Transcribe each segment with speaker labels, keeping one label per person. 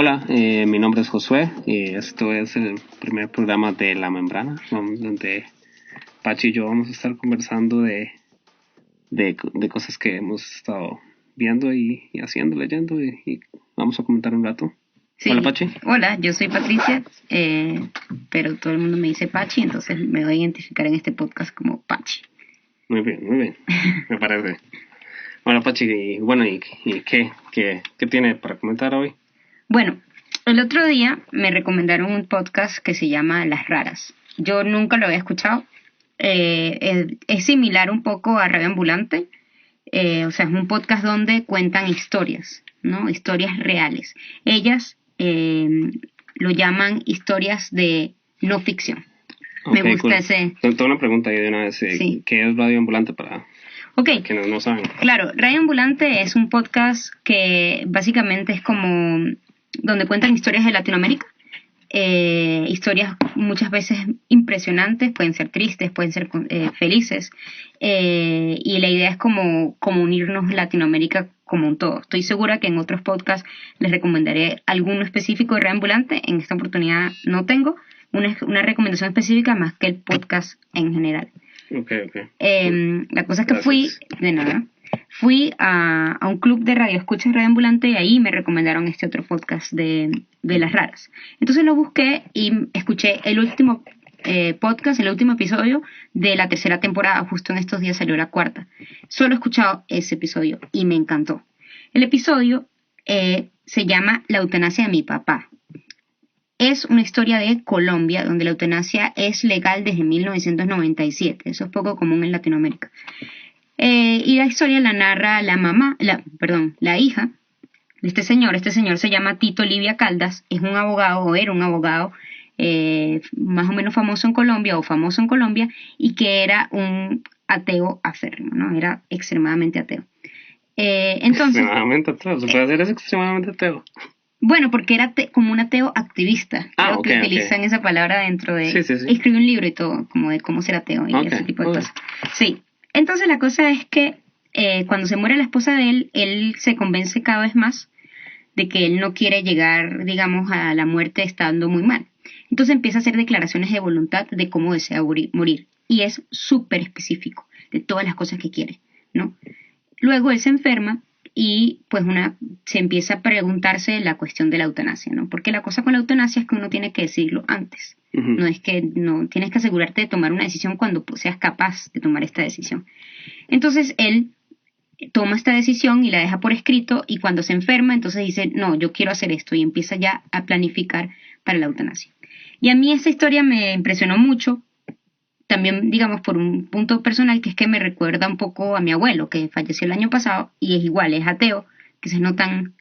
Speaker 1: Hola, mi nombre es Josué y esto es el primer programa de La Membrana, donde Pachi y yo vamos a estar conversando de cosas que hemos estado viendo y haciendo, leyendo y vamos a comentar un rato.
Speaker 2: Sí.
Speaker 1: Hola, Pachi.
Speaker 2: Hola, yo soy Patricia, pero todo el mundo me dice Pachi, entonces me voy a identificar en este podcast como Pachi.
Speaker 1: Muy bien, me parece. Hola, Pachi, y bueno, ¿y qué tiene para comentar hoy?
Speaker 2: Bueno, el otro día me recomendaron un podcast que se llama Las Raras. Yo nunca lo había escuchado. Es similar un poco a Radio Ambulante. O sea, es un podcast donde cuentan historias, ¿no? Historias reales. Ellas lo llaman historias de no ficción.
Speaker 1: Okay,
Speaker 2: me gusta
Speaker 1: cool.
Speaker 2: ese...
Speaker 1: Tengo una pregunta ahí de una vez.
Speaker 2: Sí.
Speaker 1: ¿Qué es Radio Ambulante para que no saben?
Speaker 2: Claro, Radio Ambulante es un podcast que básicamente es como donde cuentan historias de Latinoamérica. Historias muchas veces impresionantes, pueden ser tristes, pueden ser felices, y la idea es como unirnos Latinoamérica como un todo. Estoy segura que en otros podcasts les recomendaré alguno específico de Reambulante. En esta oportunidad no tengo una recomendación específica más que el podcast en general.
Speaker 1: Okay.
Speaker 2: La cosa es que fui a un club de radio escuchas Radio Ambulante y ahí me recomendaron este otro podcast de Las Raras. Entonces lo busqué y escuché el último podcast, el último episodio de la tercera temporada. Justo en estos días salió la cuarta. Solo he escuchado ese episodio y me encantó. El episodio se llama La eutanasia de mi papá. Es una historia de Colombia, donde la eutanasia es legal desde 1997. Eso es poco común en Latinoamérica. Y la historia la narra la hija de este señor. Este señor se llama Tito Livia Caldas. Es un abogado, o era un abogado más o menos famoso en Colombia, y que era un ateo aférrimo, ¿no? Era extremadamente ateo. Entonces,
Speaker 1: extremadamente ateo. ¿Se puede hacer eso extremadamente ateo?
Speaker 2: Bueno, porque era como un ateo activista. Creo que utilizan esa palabra dentro de...
Speaker 1: Sí.
Speaker 2: Escribió un libro y todo, como de cómo ser ateo y ese tipo de cosas. Sí. Entonces la cosa es que cuando se muere la esposa de él se convence cada vez más de que él no quiere llegar, digamos, a la muerte estando muy mal. Entonces empieza a hacer declaraciones de voluntad de cómo desea morir. Y es súper específico de todas las cosas que quiere, ¿no? Luego él se enferma y pues se empieza a preguntarse la cuestión de la eutanasia, ¿no? Porque la cosa con la eutanasia es que uno tiene que decirlo antes. Uh-huh. No es que no tienes que asegurarte de tomar una decisión cuando seas capaz de tomar esta decisión. Entonces él toma esta decisión y la deja por escrito, y cuando se enferma entonces dice, no, yo quiero hacer esto, y empieza ya a planificar para la eutanasia. Y a mí esta historia me impresionó mucho, también, digamos, por un punto personal, que es que me recuerda un poco a mi abuelo, que falleció el año pasado, y es igual, es ateo, quizás no tan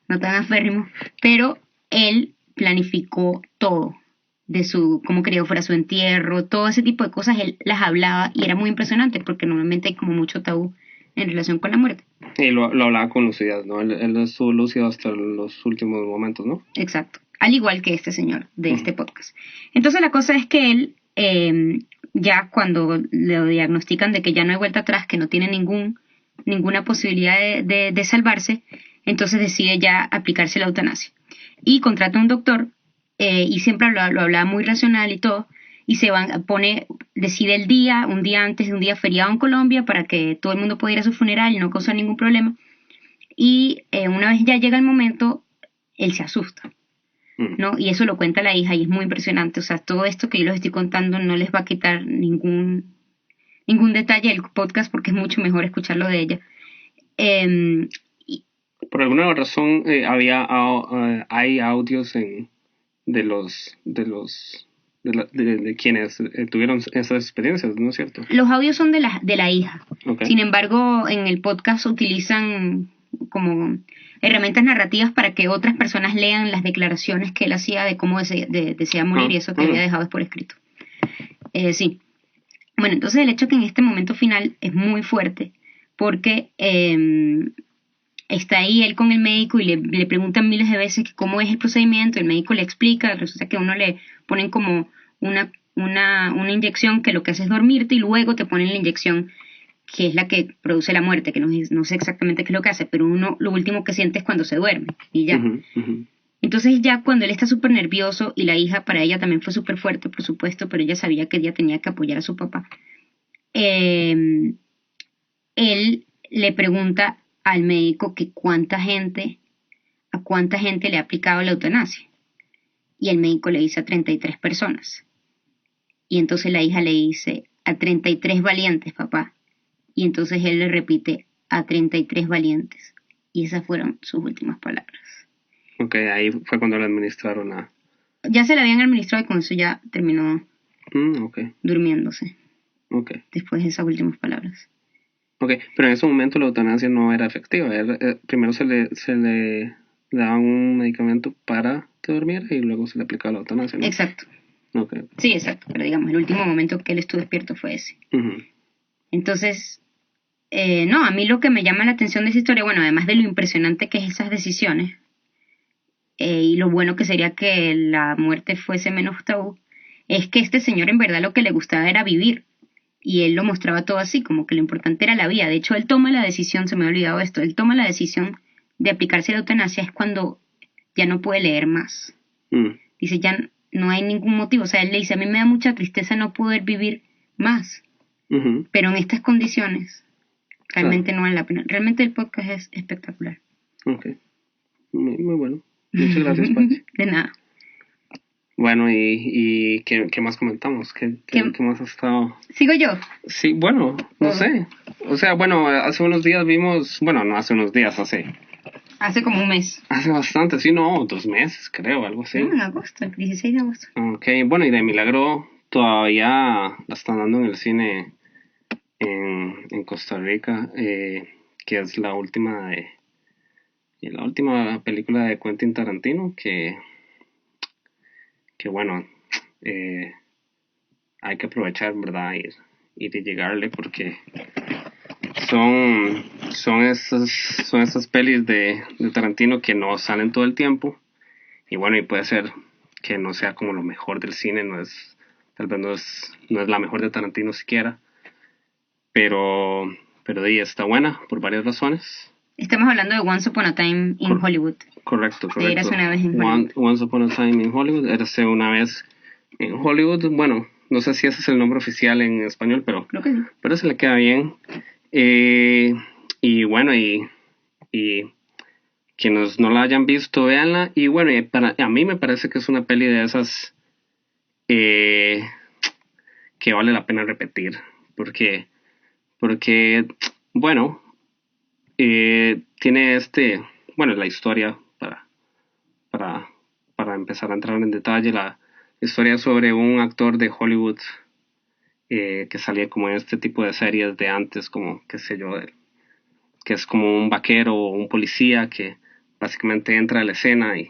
Speaker 2: aférrimo, pero él planificó todo, de cómo quería que fuera su entierro, todo ese tipo de cosas, él las hablaba, y era muy impresionante, porque normalmente hay como mucho tabú en relación con la muerte.
Speaker 1: Y lo hablaba con lucidez, ¿no? Él estuvo lúcido hasta los últimos momentos, ¿no?
Speaker 2: Exacto, al igual que este señor de este podcast. Entonces la cosa es que él... ya cuando le diagnostican de que ya no hay vuelta atrás, que no tiene ninguna posibilidad de salvarse, entonces decide ya aplicarse la eutanasia. Y contrata a un doctor, y siempre lo hablaba muy racional y todo, y decide un día antes de un día feriado en Colombia para que todo el mundo pueda ir a su funeral y no causar ningún problema. Y una vez ya llega el momento, él se asusta, ¿no? Y eso lo cuenta la hija y es muy impresionante. O sea, todo esto que yo les estoy contando no les va a quitar ningún detalle del podcast, porque es mucho mejor escucharlo de ella.
Speaker 1: Por alguna razón hay audios de quienes tuvieron esas experiencias, ¿no es cierto?
Speaker 2: Los audios son de la hija.
Speaker 1: Okay.
Speaker 2: Sin embargo, en el podcast utilizan como herramientas narrativas para que otras personas lean las declaraciones que él hacía de cómo desea morir, y eso que había dejado por escrito. Sí. Bueno, entonces el hecho que en este momento final es muy fuerte, porque está ahí él con el médico y le preguntan miles de veces que cómo es el procedimiento, el médico le explica, resulta que a uno le ponen como una inyección que lo que hace es dormirte, y luego te ponen la inyección que es la que produce la muerte, que no sé exactamente qué es lo que hace, pero uno lo último que siente es cuando se duerme, y ya.
Speaker 1: Uh-huh.
Speaker 2: Entonces ya cuando él está súper nervioso y la hija para ella también fue súper fuerte, por supuesto, pero ella sabía que ella tenía que apoyar a su papá, él le pregunta al médico que a cuánta gente le ha aplicado la eutanasia. Y el médico le dice a 33 personas. Y entonces la hija le dice, a 33 valientes, papá. Y entonces él le repite, a 33 valientes. Y esas fueron sus últimas palabras.
Speaker 1: Ok, ahí fue cuando le administraron a...
Speaker 2: Ya se la habían administrado y con eso ya terminó durmiéndose.
Speaker 1: Ok.
Speaker 2: Después de esas últimas palabras.
Speaker 1: Ok, pero en ese momento la eutanasia no era efectiva. Primero se le daba un medicamento para que durmiera y luego se le aplicaba la eutanasia, ¿no?
Speaker 2: Exacto.
Speaker 1: Okay.
Speaker 2: Sí, exacto. Pero digamos, el último momento que él estuvo despierto fue ese.
Speaker 1: Uh-huh.
Speaker 2: Entonces, no, a mí lo que me llama la atención de esa historia, bueno, además de lo impresionante que es esas decisiones, y lo bueno que sería que la muerte fuese menos tabú, es que este señor en verdad lo que le gustaba era vivir. Y él lo mostraba todo así, como que lo importante era la vida. De hecho, él toma la decisión, se me ha olvidado esto, él toma la decisión de aplicarse la eutanasia es cuando ya no puede leer más. Dice, ya no hay ningún motivo. O sea, él le dice, a mí me da mucha tristeza no poder vivir más.
Speaker 1: Uh-huh.
Speaker 2: Pero en estas condiciones, realmente no vale la pena. Realmente el podcast es espectacular.
Speaker 1: Ok. Muy bueno. Muchas gracias, Pachi.
Speaker 2: De nada.
Speaker 1: Bueno, ¿y qué más comentamos? ¿Qué más ha estado?
Speaker 2: ¿Sigo yo?
Speaker 1: Sí, bueno, no sé. O sea, bueno, hace unos días vimos... Bueno, no hace unos días,
Speaker 2: Hace como un mes.
Speaker 1: Hace bastante, sí, no, 2 meses, creo, algo así.
Speaker 2: No, en agosto, el 16 de agosto.
Speaker 1: Ok, bueno, y de milagro todavía la están dando en el cine en Costa Rica, que es la última película de Quentin Tarantino, que bueno, hay que aprovechar, ¿verdad? Ir y llegarle porque son esas pelis de Tarantino que no salen todo el tiempo y bueno, y puede ser que no sea como lo mejor del cine, tal vez no es la mejor de Tarantino siquiera, pero está buena por varias razones.
Speaker 2: Estamos hablando de Once Upon a Time in Hollywood.
Speaker 1: Correcto.
Speaker 2: Érase una vez en Hollywood.
Speaker 1: Once Upon a Time in Hollywood. Érase una vez en Hollywood. Bueno, no sé si ese es el nombre oficial en español, pero
Speaker 2: creo que sí.
Speaker 1: Pero se le queda bien. Y bueno, y quienes no la hayan visto, véanla. Y bueno, a mí me parece que es una peli de esas que vale la pena repetir. Porque bueno, tiene la historia para empezar a entrar en detalle, la historia sobre un actor de Hollywood que salía como en este tipo de series de antes, como, qué sé yo, que es como un vaquero o un policía que básicamente entra a la escena y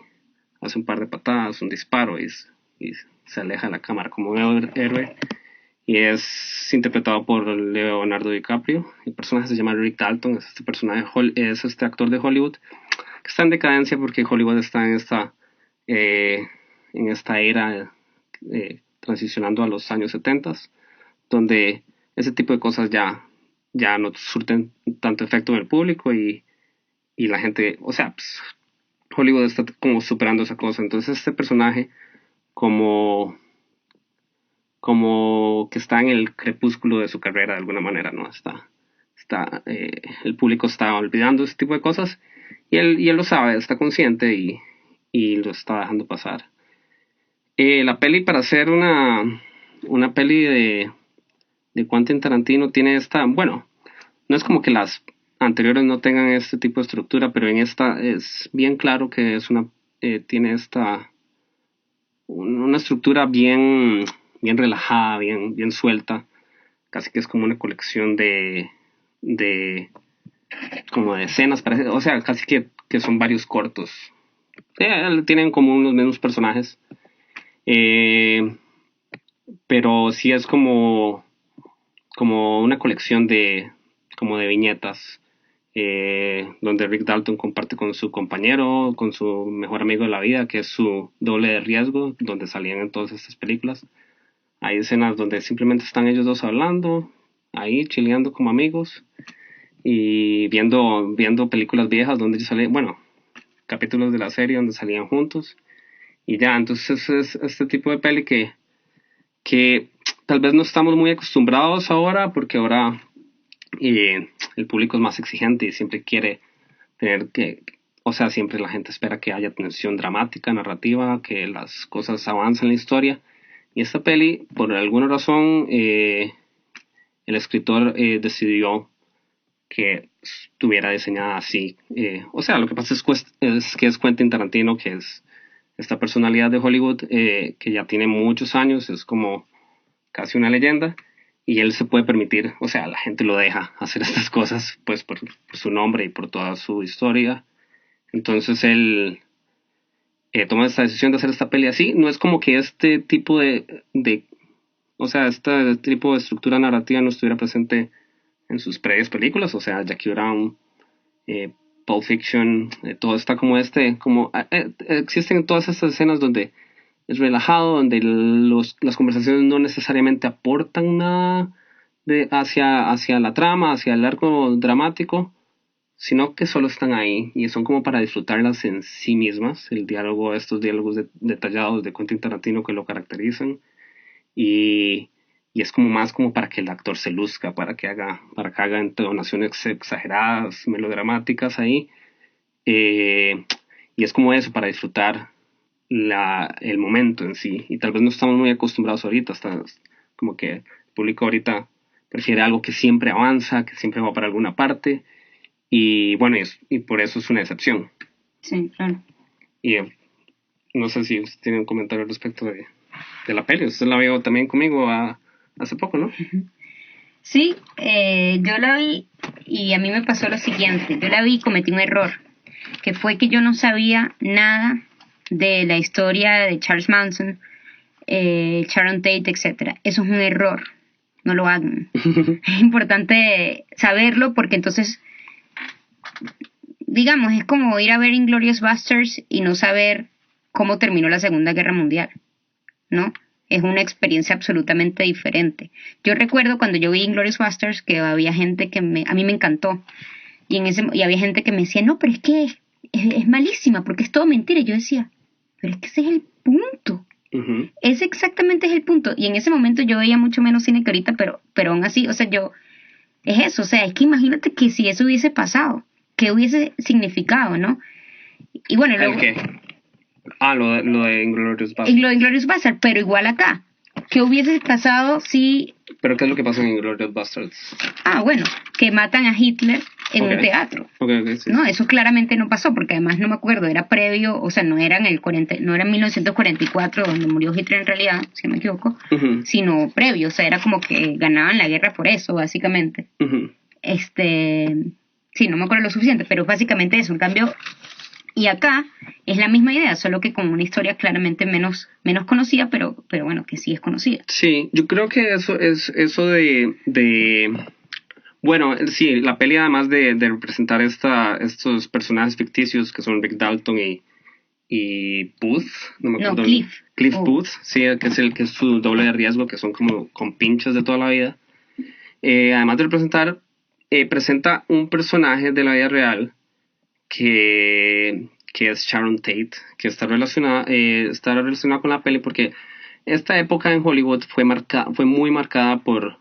Speaker 1: hace un par de patadas, un disparo y se aleja de la cámara como un héroe. Y es interpretado por Leonardo DiCaprio. El personaje se llama Rick Dalton. Es este actor de Hollywood que está en decadencia porque Hollywood está en esta era transicionando a los años 70, donde ese tipo de cosas ya no surten tanto efecto en el público y la gente, o sea, pues, Hollywood está como superando esa cosa. Entonces este personaje como que está en el crepúsculo de su carrera de alguna manera, ¿no? El público está olvidando ese tipo de cosas y él lo sabe, está consciente y lo está dejando pasar. La peli, para hacer una peli de Quentin Tarantino, tiene bueno, no es como que las anteriores no tengan este tipo de estructura, pero en esta es bien claro que tiene una estructura bien relajada, bien suelta, casi que es como una colección de como de escenas, o sea, casi que son varios cortos. Tienen como unos mismos personajes, pero sí es como una colección de viñetas, donde Rick Dalton comparte con su compañero, con su mejor amigo de la vida, que es su doble de riesgo, donde salían en todas estas películas. Hay escenas donde simplemente están ellos dos hablando, ahí chileando como amigos y viendo películas viejas donde ellos salen. Bueno, capítulos de la serie donde salían juntos. Y ya, entonces es este tipo de peli que tal vez no estamos muy acostumbrados ahora, porque ahora el público es más exigente y siempre quiere tener que, o sea, siempre la gente espera que haya tensión dramática, narrativa, que las cosas avancen en la historia. Y esta peli, por alguna razón, el escritor decidió que estuviera diseñada así. O sea, lo que pasa es que es Quentin Tarantino, que es esta personalidad de Hollywood que ya tiene muchos años, es como casi una leyenda, y él se puede permitir, o sea, la gente lo deja hacer estas cosas, pues por su nombre y por toda su historia. Entonces él toma esta decisión de hacer esta peli así. No es como que este tipo o sea, este tipo de estructura narrativa no estuviera presente en sus previas películas, o sea, Jackie Brown, Pulp Fiction, todo está como existen todas estas escenas donde es relajado, donde las conversaciones no necesariamente aportan nada hacia la trama, hacia el arco dramático, sino que solo están ahí y son como para disfrutarlas en sí mismas. Estos diálogos detallados de Quentin Tarantino que lo caracterizan, y es como más como para que el actor se luzca, para que haga entonaciones exageradas, melodramáticas ahí, y es como eso, para disfrutar el momento en sí. Y tal vez no estamos muy acostumbrados ahorita, hasta como que el público ahorita prefiere algo que siempre avanza, que siempre va para alguna parte, y bueno, y por eso es una excepción.
Speaker 2: Sí, claro.
Speaker 1: Y no sé si usted tiene un comentario al respecto de la peli. Usted la vio también conmigo hace poco, ¿no?
Speaker 2: Sí, yo la vi y a mí me pasó lo siguiente. Yo la vi y cometí un error, que fue que yo no sabía nada de la historia de Charles Manson, Sharon Tate, etcétera. Eso es un error, no lo hagan. Es importante saberlo porque entonces, digamos, es como ir a ver Inglourious Basterds y no saber cómo terminó la Segunda Guerra Mundial, ¿no? Es una experiencia absolutamente diferente. Yo recuerdo cuando yo vi Inglourious Basterds que había gente que a mí me encantó, y había gente que me decía, no, pero es que es malísima porque es todo mentira. Y yo decía, pero es que ese es el punto.
Speaker 1: Uh-huh.
Speaker 2: Ese exactamente es el punto. Y en ese momento yo veía mucho menos cine que ahorita, pero aún así, o sea, es eso, o sea, es que imagínate que si eso hubiese pasado, ¿qué hubiese significado, no? Y bueno, luego...
Speaker 1: ¿Qué? Lo de Inglourious Basterds.
Speaker 2: Lo de Inglourious Basterds, pero igual acá. ¿Qué hubiese pasado si...
Speaker 1: ¿Pero qué es lo que pasa en Inglourious Basterds?
Speaker 2: Bueno, que matan a Hitler en un teatro.
Speaker 1: Sí.
Speaker 2: No, eso claramente no pasó, porque además no me acuerdo, era previo, o sea, no era en 1944 donde murió Hitler en realidad, si no me equivoco,
Speaker 1: uh-huh,
Speaker 2: sino previo, o sea, era como que ganaban la guerra por eso, básicamente.
Speaker 1: Uh-huh.
Speaker 2: Sí, no me acuerdo lo suficiente, pero básicamente eso. En cambio, y acá es la misma idea, solo que con una historia claramente menos conocida, pero bueno, que sí es conocida.
Speaker 1: Sí, yo creo que eso es eso de bueno, sí, la peli además de representar estos personajes ficticios que son Rick Dalton y Booth, no me acuerdo. Cliff Booth, sí, que es su doble de riesgo, que son como compinches de toda la vida. Además de representar, presenta un personaje de la vida real que es Sharon Tate, que está relacionada con la peli porque esta época en Hollywood fue muy marcada por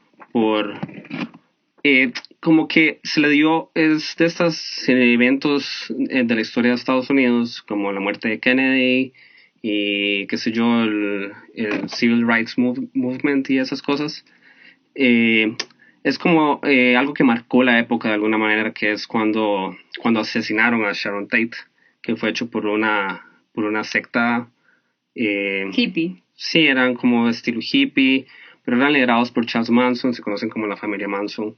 Speaker 1: como que se le dio es de estos eventos de la historia de Estados Unidos, como la muerte de Kennedy y qué sé yo, el Civil Rights Movement y esas cosas. Es como algo que marcó la época de alguna manera, que es cuando asesinaron a Sharon Tate, que fue hecho por una secta
Speaker 2: hippie.
Speaker 1: Sí, eran como estilo hippie, pero eran liderados por Charles Manson, se conocen como la familia Manson.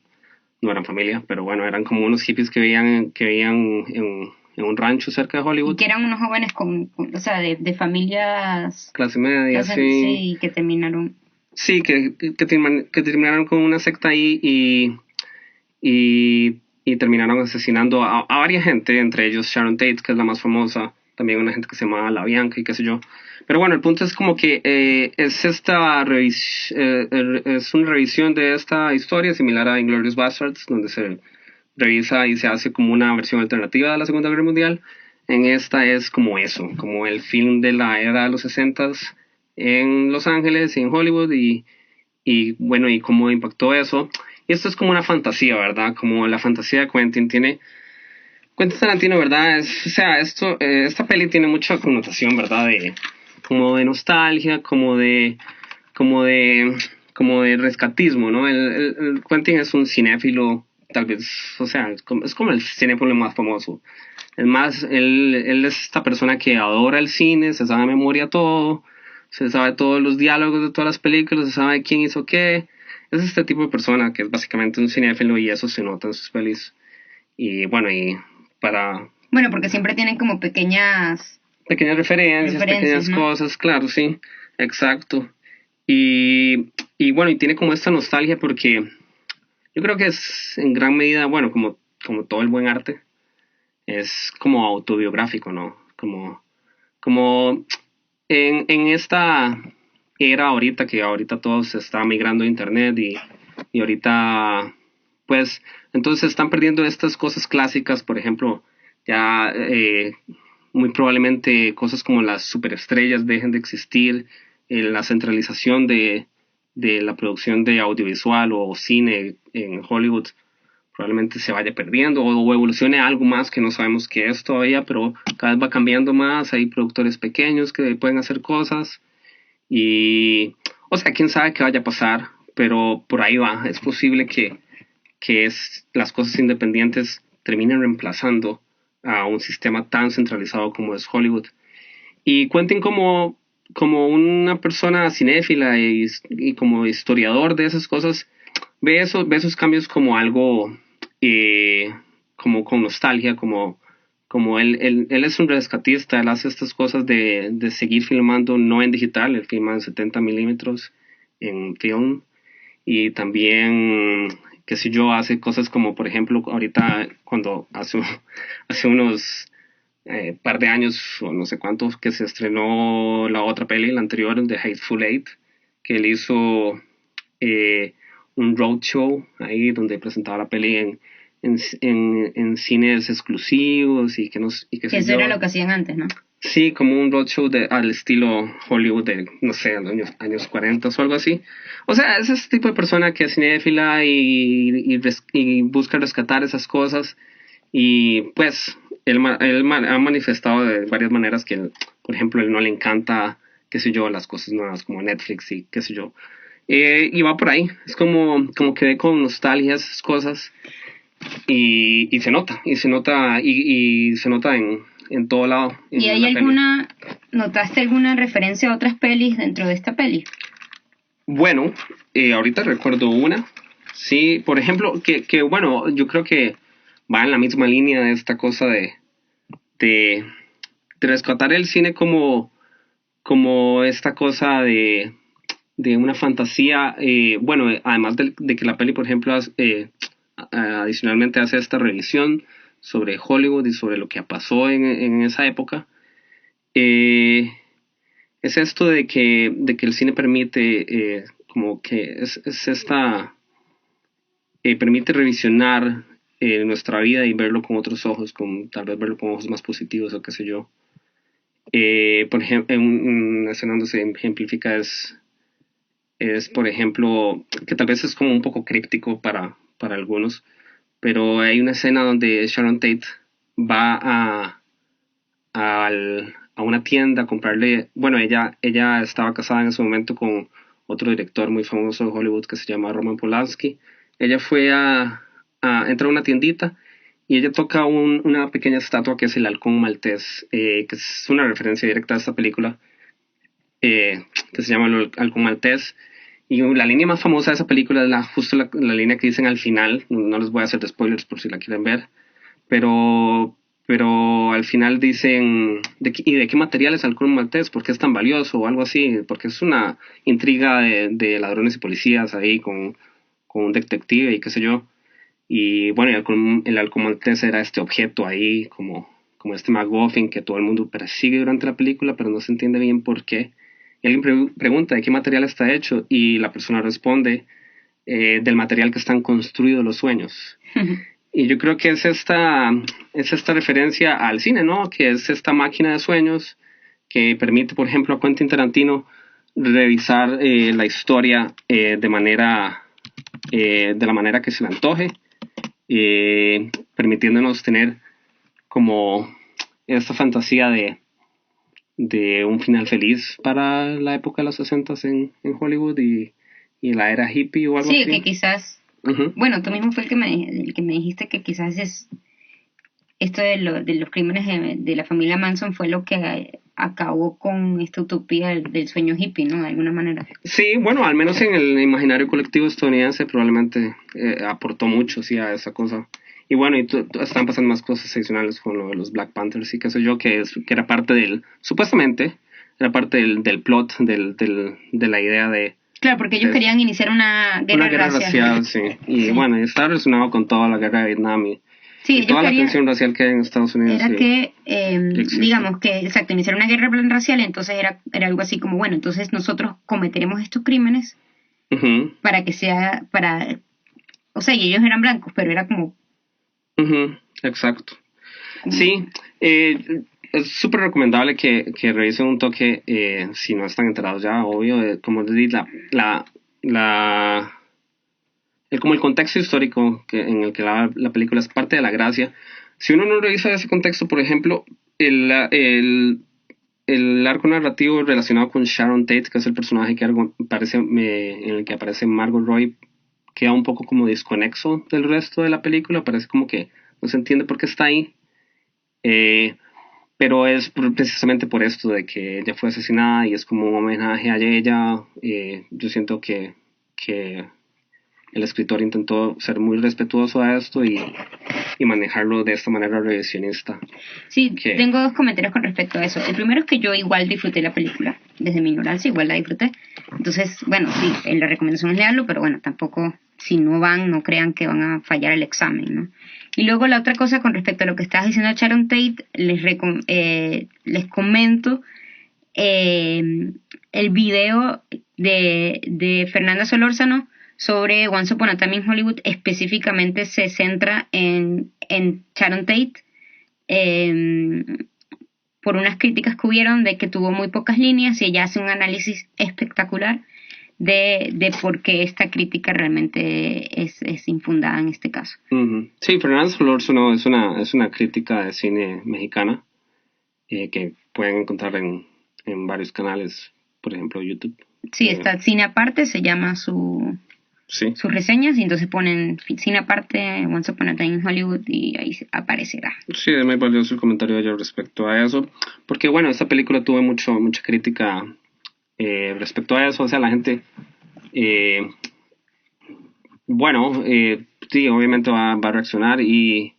Speaker 1: No eran familia, pero bueno, eran como unos hippies que vivían en un rancho cerca de Hollywood.
Speaker 2: Y que eran unos jóvenes o sea, de familias...
Speaker 1: Clase media, sí.
Speaker 2: Sí, que terminaron...
Speaker 1: Sí, que terminaron con una secta ahí y terminaron asesinando a varias gente, entre ellos Sharon Tate, que es la más famosa, también una gente que se llamaba La Bianca y qué sé yo. Pero bueno, el punto es como que es una revisión de esta historia similar a Inglourious Basterds, donde se revisa y se hace como una versión alternativa de la Segunda Guerra Mundial. en esta es como eso, como el film de la era de los 60s en Los Ángeles y en Hollywood y bueno, y cómo impactó eso. Y esto es como una fantasía, ¿verdad? Como la fantasía de Quentin Tarantino, ¿verdad? O sea, esta peli tiene mucha connotación, ¿verdad? Como de nostalgia, como de, como de rescatismo, ¿no? El Quentin es un cinéfilo, tal vez, o sea, es como el cinéfilo más famoso. Él es esta persona que adora el cine, se sabe de memoria todo, se sabe todos los diálogos de todas las películas, se sabe quién hizo qué. Es este tipo de persona que es básicamente un cinéfilo y eso se nota en sus pelis. Y bueno, para...
Speaker 2: Bueno, porque siempre tienen como pequeñas
Speaker 1: referencias, pequeñas, ¿no? Cosas, claro, sí, exacto. Y bueno, y tiene como esta nostalgia porque yo creo que es en gran medida, bueno, como todo el buen arte, es como autobiográfico, ¿no? Como en esta era ahorita, que ahorita todo se está migrando a internet y ahorita, pues, entonces están perdiendo estas cosas clásicas, por ejemplo, ya muy probablemente cosas como las superestrellas dejen de existir, la centralización de la producción de audiovisual o cine en Hollywood probablemente se vaya perdiendo o evolucione a algo más que no sabemos qué es todavía, pero cada vez va cambiando más, hay productores pequeños que pueden hacer cosas y, o sea, quién sabe qué vaya a pasar, pero por ahí va, es posible que las cosas independientes terminen reemplazando a un sistema tan centralizado como es Hollywood. Y cuenten como una persona cinéfila y como historiador de esas cosas, ve esos cambios como algo como con nostalgia, como él es un rescatista, él hace estas cosas de seguir filmando no en digital, él filma en 70 milímetros en film y también, qué sé yo, hace cosas como por ejemplo ahorita cuando hace unos par de años o no sé cuántos que se estrenó la otra peli, la anterior de Hateful Eight, que él hizo un roadshow ahí donde presentaba la peli en cines exclusivos y que
Speaker 2: eso era lo que hacían antes, ¿no?
Speaker 1: Sí, como un roadshow al estilo Hollywood de, no sé, los años 40 o algo así. O sea, es ese tipo de persona que es cinéfila y busca rescatar esas cosas. Y pues, él ha manifestado de varias maneras que, por ejemplo, él no le encanta, qué sé yo, las cosas nuevas como Netflix y qué sé yo. Y va por ahí. Es como que ve con nostalgia esas cosas. Y se nota, y se nota en todo lado.
Speaker 2: ¿Y hay notaste alguna referencia a otras pelis dentro de esta peli?
Speaker 1: Bueno, ahorita recuerdo una. Sí, por ejemplo, que bueno, yo creo que va en la misma línea de esta cosa de rescatar el cine como esta cosa de una fantasía. Bueno, además de que la peli, por ejemplo, adicionalmente hace esta revisión sobre Hollywood y sobre lo que pasó en esa época. Es esto de que el cine permite, como que es esta, permite revisionar nuestra vida y verlo con otros ojos, tal vez verlo con ojos más positivos o qué sé yo. Por ejemplo, una escena donde se ejemplifica es, por ejemplo, que tal vez es como un poco críptico para algunos, pero hay una escena donde Sharon Tate va a una tienda a comprarle, bueno, ella estaba casada en ese momento con otro director muy famoso de Hollywood que se llama Roman Polanski. Ella fue entra a una tiendita y ella toca una pequeña estatua que es el halcón maltés, que es una referencia directa a esta película, que se llama el halcón maltés. Y la línea más famosa de esa película es justo la línea que dicen al final. No les voy a hacer spoilers por si la quieren ver, pero al final dicen ¿y de qué material es halcón maltés? ¿Por qué es tan valioso? O algo así, porque es una intriga de ladrones y policías ahí con un detective y qué sé yo. Y bueno, el halcón maltés era este objeto ahí como este MacGuffin que todo el mundo persigue durante la película, pero no se entiende bien por qué. Y alguien pregunta de qué material está hecho y la persona responde del material que están construidos los sueños. yo creo que es esta referencia al cine, ¿no? Que es esta máquina de sueños que permite, por ejemplo, a Quentin Tarantino revisar la historia de la manera que se le antoje, permitiéndonos tener como esta fantasía de un final feliz para la época de los 60 en Hollywood y la era hippie o algo así.
Speaker 2: Sí, que quizás, bueno, tú mismo fue el que me dijiste que quizás es esto de los crímenes de la familia Manson fue lo que acabó con esta utopía del sueño hippie, ¿no? De alguna manera.
Speaker 1: Sí, bueno, al menos en el imaginario colectivo estadounidense probablemente aportó mucho, sí, a esa cosa. Y bueno, están pasando más cosas adicionales con lo de los Black Panthers y qué sé yo, que era parte supuestamente, era parte del plot, de la idea de...
Speaker 2: Claro, porque ellos querían iniciar una guerra racial.
Speaker 1: Sí. Y bueno, está relacionado con toda la guerra de Vietnam
Speaker 2: y
Speaker 1: toda la tensión racial que hay en Estados Unidos.
Speaker 2: Era que, digamos que, exacto, iniciar una guerra racial, entonces era algo así como, bueno, entonces nosotros cometeremos estos crímenes para que sea, o sea, y ellos eran blancos, pero era como...
Speaker 1: Exacto. Sí, es súper recomendable que revisen un toque, si no están enterados ya, obvio, como les dije, como el contexto histórico en el que la película es parte de la gracia. Si uno no revisa ese contexto, por ejemplo, el arco narrativo relacionado con Sharon Tate, que es el personaje en el que aparece Margot Robbie, queda un poco como desconexo del resto de la película. Parece como que no se entiende por qué está ahí. Pero es precisamente por esto de que ella fue asesinada y es como un homenaje a ella. Yo siento que el escritor intentó ser muy respetuoso a esto y manejarlo de esta manera revisionista.
Speaker 2: Sí, tengo dos comentarios con respecto a eso. El primero es que yo igual disfruté la película, desde mi ignorancia igual la disfruté. Entonces, bueno, sí, la recomendación es leerlo, pero bueno, tampoco, si no van, no crean que van a fallar el examen, ¿no? Y luego la otra cosa con respecto a lo que estabas diciendo de Sharon Tate, les comento el video de Fernanda Solórzano sobre Once Upon a Time in Hollywood. Específicamente se centra en Sharon Tate por unas críticas que hubieron de que tuvo muy pocas líneas, y ella hace un análisis espectacular de por qué esta crítica realmente es infundada en este caso.
Speaker 1: Sí, Fernanda Solórzano es una crítica de cine mexicana que pueden encontrar en varios canales, por ejemplo YouTube.
Speaker 2: Sí, está Cine Aparte, se llama sus reseñas, y entonces ponen Cine Aparte, Once Upon a Time in Hollywood, y ahí aparecerá.
Speaker 1: Sí, es muy valioso el comentario de ella respecto a eso, porque bueno, esta película tuvo mucha crítica respecto a eso. O sea, la gente sí, obviamente va a reaccionar y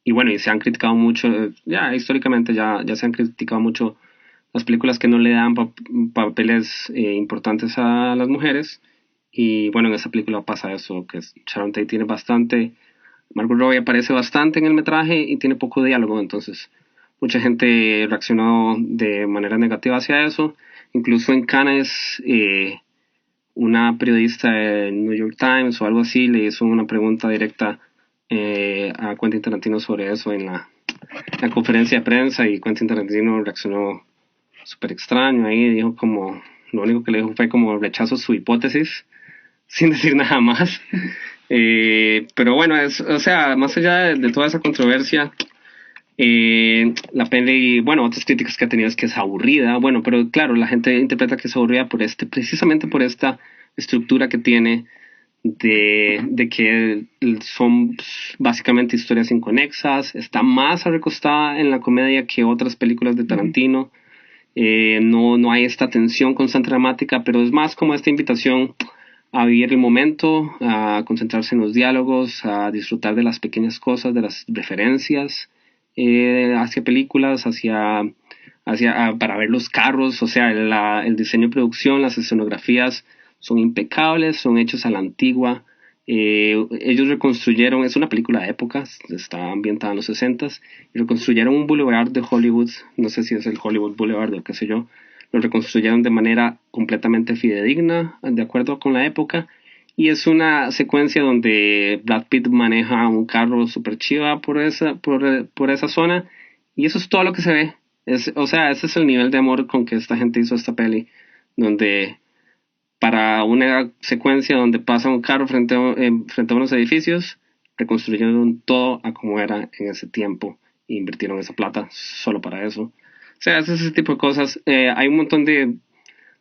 Speaker 1: bueno, y se han criticado mucho, ya históricamente ya se han criticado mucho las películas que no le dan papeles importantes a las mujeres. Y bueno, en esta película pasa eso, que Sharon Tate tiene bastante, Margot Robbie aparece bastante en el metraje y tiene poco diálogo, entonces mucha gente reaccionó de manera negativa hacia eso. Incluso en Cannes, una periodista del New York Times o algo así le hizo una pregunta directa a Quentin Tarantino sobre eso en la conferencia de prensa, y Quentin Tarantino reaccionó súper extraño ahí. Dijo como, lo único que le dijo fue como rechazo su hipótesis, sin decir nada más. Pero bueno, o sea, más allá de toda esa controversia, la peli, bueno, otras críticas que ha tenido es que es aburrida. Bueno, pero claro, la gente interpreta que es aburrida precisamente por esta estructura que tiene de que son básicamente historias inconexas. Está más recostada en la comedia que otras películas de Tarantino. No hay esta tensión constante dramática, pero es más como esta invitación a vivir el momento, a concentrarse en los diálogos, a disfrutar de las pequeñas cosas, de las referencias hacia películas, para ver los carros. O sea, el diseño de producción, las escenografías son impecables, son hechos a la antigua. Ellos reconstruyeron, es una película de época, está ambientada en los 60s, y reconstruyeron un boulevard de Hollywood, no sé si es el Hollywood Boulevard o qué sé yo. Lo reconstruyeron de manera completamente fidedigna, de acuerdo con la época, y es una secuencia donde Brad Pitt maneja un carro super chiva por esa zona, y eso es todo lo que se ve. O sea, ese es el nivel de amor con que esta gente hizo esta peli, donde para una secuencia donde pasa un carro frente a unos edificios, reconstruyeron todo a como era en ese tiempo e invirtieron esa plata solo para eso. O sea, es ese tipo de cosas. Hay un montón de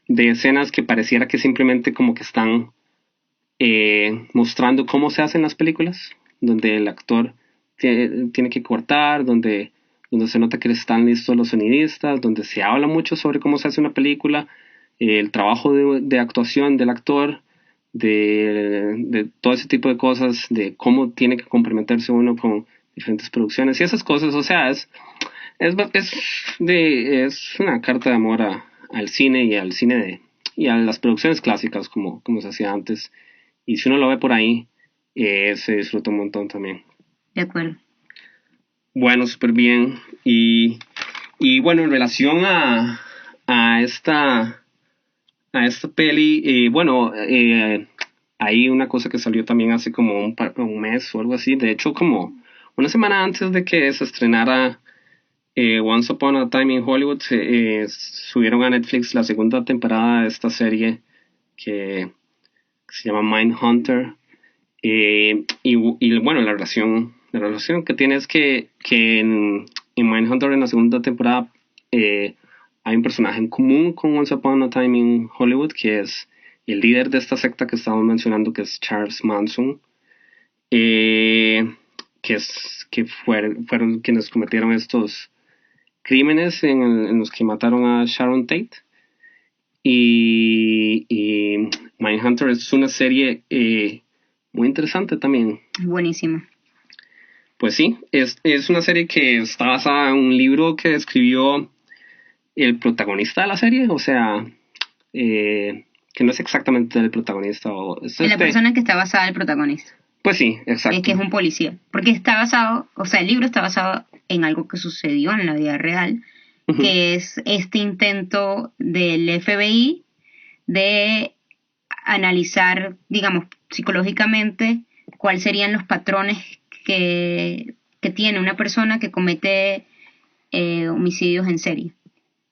Speaker 1: escenas que pareciera que simplemente como que están mostrando cómo se hacen las películas, donde el actor tiene que cortar, donde se nota que están listos los sonidistas, donde se habla mucho sobre cómo se hace una película, el trabajo de actuación del actor, de todo ese tipo de cosas, de cómo tiene que comprometerse uno con diferentes producciones y esas cosas. O sea, es una carta de amor al cine y a las producciones clásicas como se hacía antes. Y si uno lo ve por ahí, se disfruta un montón también.
Speaker 2: De acuerdo.
Speaker 1: Bueno, súper bien. Y bueno, en relación a esta peli, hay una cosa que salió también hace como un mes o algo así. De hecho, como una semana antes de que se estrenara Once Upon a Time in Hollywood, subieron a Netflix la segunda temporada de esta serie que se llama Mindhunter. Y bueno, la relación que tiene es que en Mindhunter, en la segunda temporada, hay un personaje en común con Once Upon a Time in Hollywood, que es el líder de esta secta que estábamos mencionando, que es Charles Manson, que fueron quienes cometieron estos crímenes en los que mataron a Sharon Tate. Y Mindhunter es una serie muy interesante también.
Speaker 2: Buenísima.
Speaker 1: Pues sí, es una serie que está basada en un libro que escribió el protagonista de la serie, o sea, que no es exactamente el protagonista.
Speaker 2: La persona que está basada en el protagonista.
Speaker 1: Pues sí, exacto.
Speaker 2: Es que es un policía. Porque está basado, o sea, el libro está basado en algo que sucedió en la vida real, uh-huh, que es este intento del FBI de analizar, digamos, psicológicamente cuáles serían los patrones que tiene una persona que comete homicidios en serie,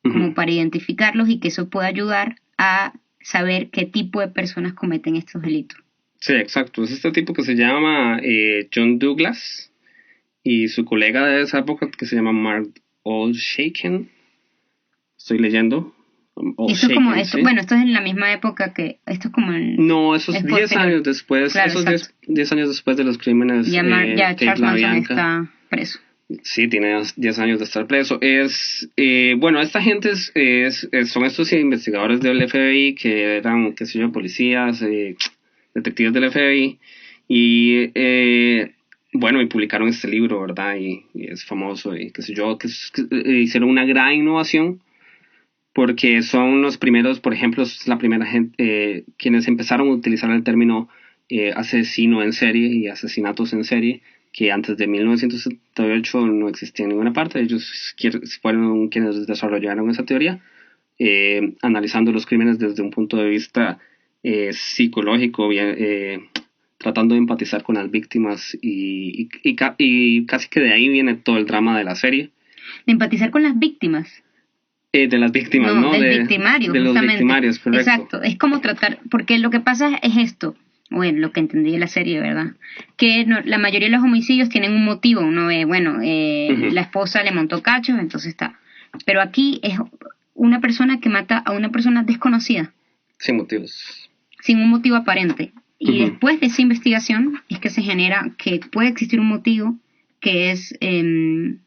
Speaker 2: uh-huh, como para identificarlos y que eso pueda ayudar a saber qué tipo de personas cometen estos delitos.
Speaker 1: Sí, exacto. Es este tipo que se llama John Douglas y su colega de esa época que se llama Mark Olshaken. Estoy leyendo.
Speaker 2: Esto es como, ¿sí? Bueno, esto es en la misma época que, esto es como
Speaker 1: no, eso es 10 años después, claro, esos 10 años después de los crímenes.
Speaker 2: Ya Charles Manson está preso.
Speaker 1: Sí, tiene 10 años de estar preso. Bueno, esta gente son estos investigadores del FBI que eran, qué sé yo, policías, detectives del FBI, y bueno, y publicaron este libro, ¿verdad? Y es famoso, y qué sé yo, que hicieron una gran innovación, porque son los primeros, por ejemplo, es la primera gente, quienes empezaron a utilizar el término asesino en serie y asesinatos en serie, que antes de 1978 no existía en ninguna parte. Ellos fueron quienes desarrollaron esa teoría, analizando los crímenes desde un punto de vista psicológico, tratando de empatizar con las víctimas y casi que de ahí viene todo el drama de la serie.
Speaker 2: ¿De empatizar con las víctimas?
Speaker 1: De las víctimas, ¿no?
Speaker 2: Del victimario,
Speaker 1: de
Speaker 2: justamente.
Speaker 1: Los victimarios, correcto.
Speaker 2: Exacto, es como tratar, porque lo que pasa es esto, bueno, lo que entendí de la serie, ¿verdad? Que la mayoría de los homicidios tienen un motivo, uno ve, bueno, uh-huh, la esposa le montó cachos, entonces está. Pero aquí es una persona que mata a una persona desconocida.
Speaker 1: Sin motivos.
Speaker 2: Sin un motivo aparente. Y uh-huh, después de esa investigación es que se genera que puede existir un motivo que es el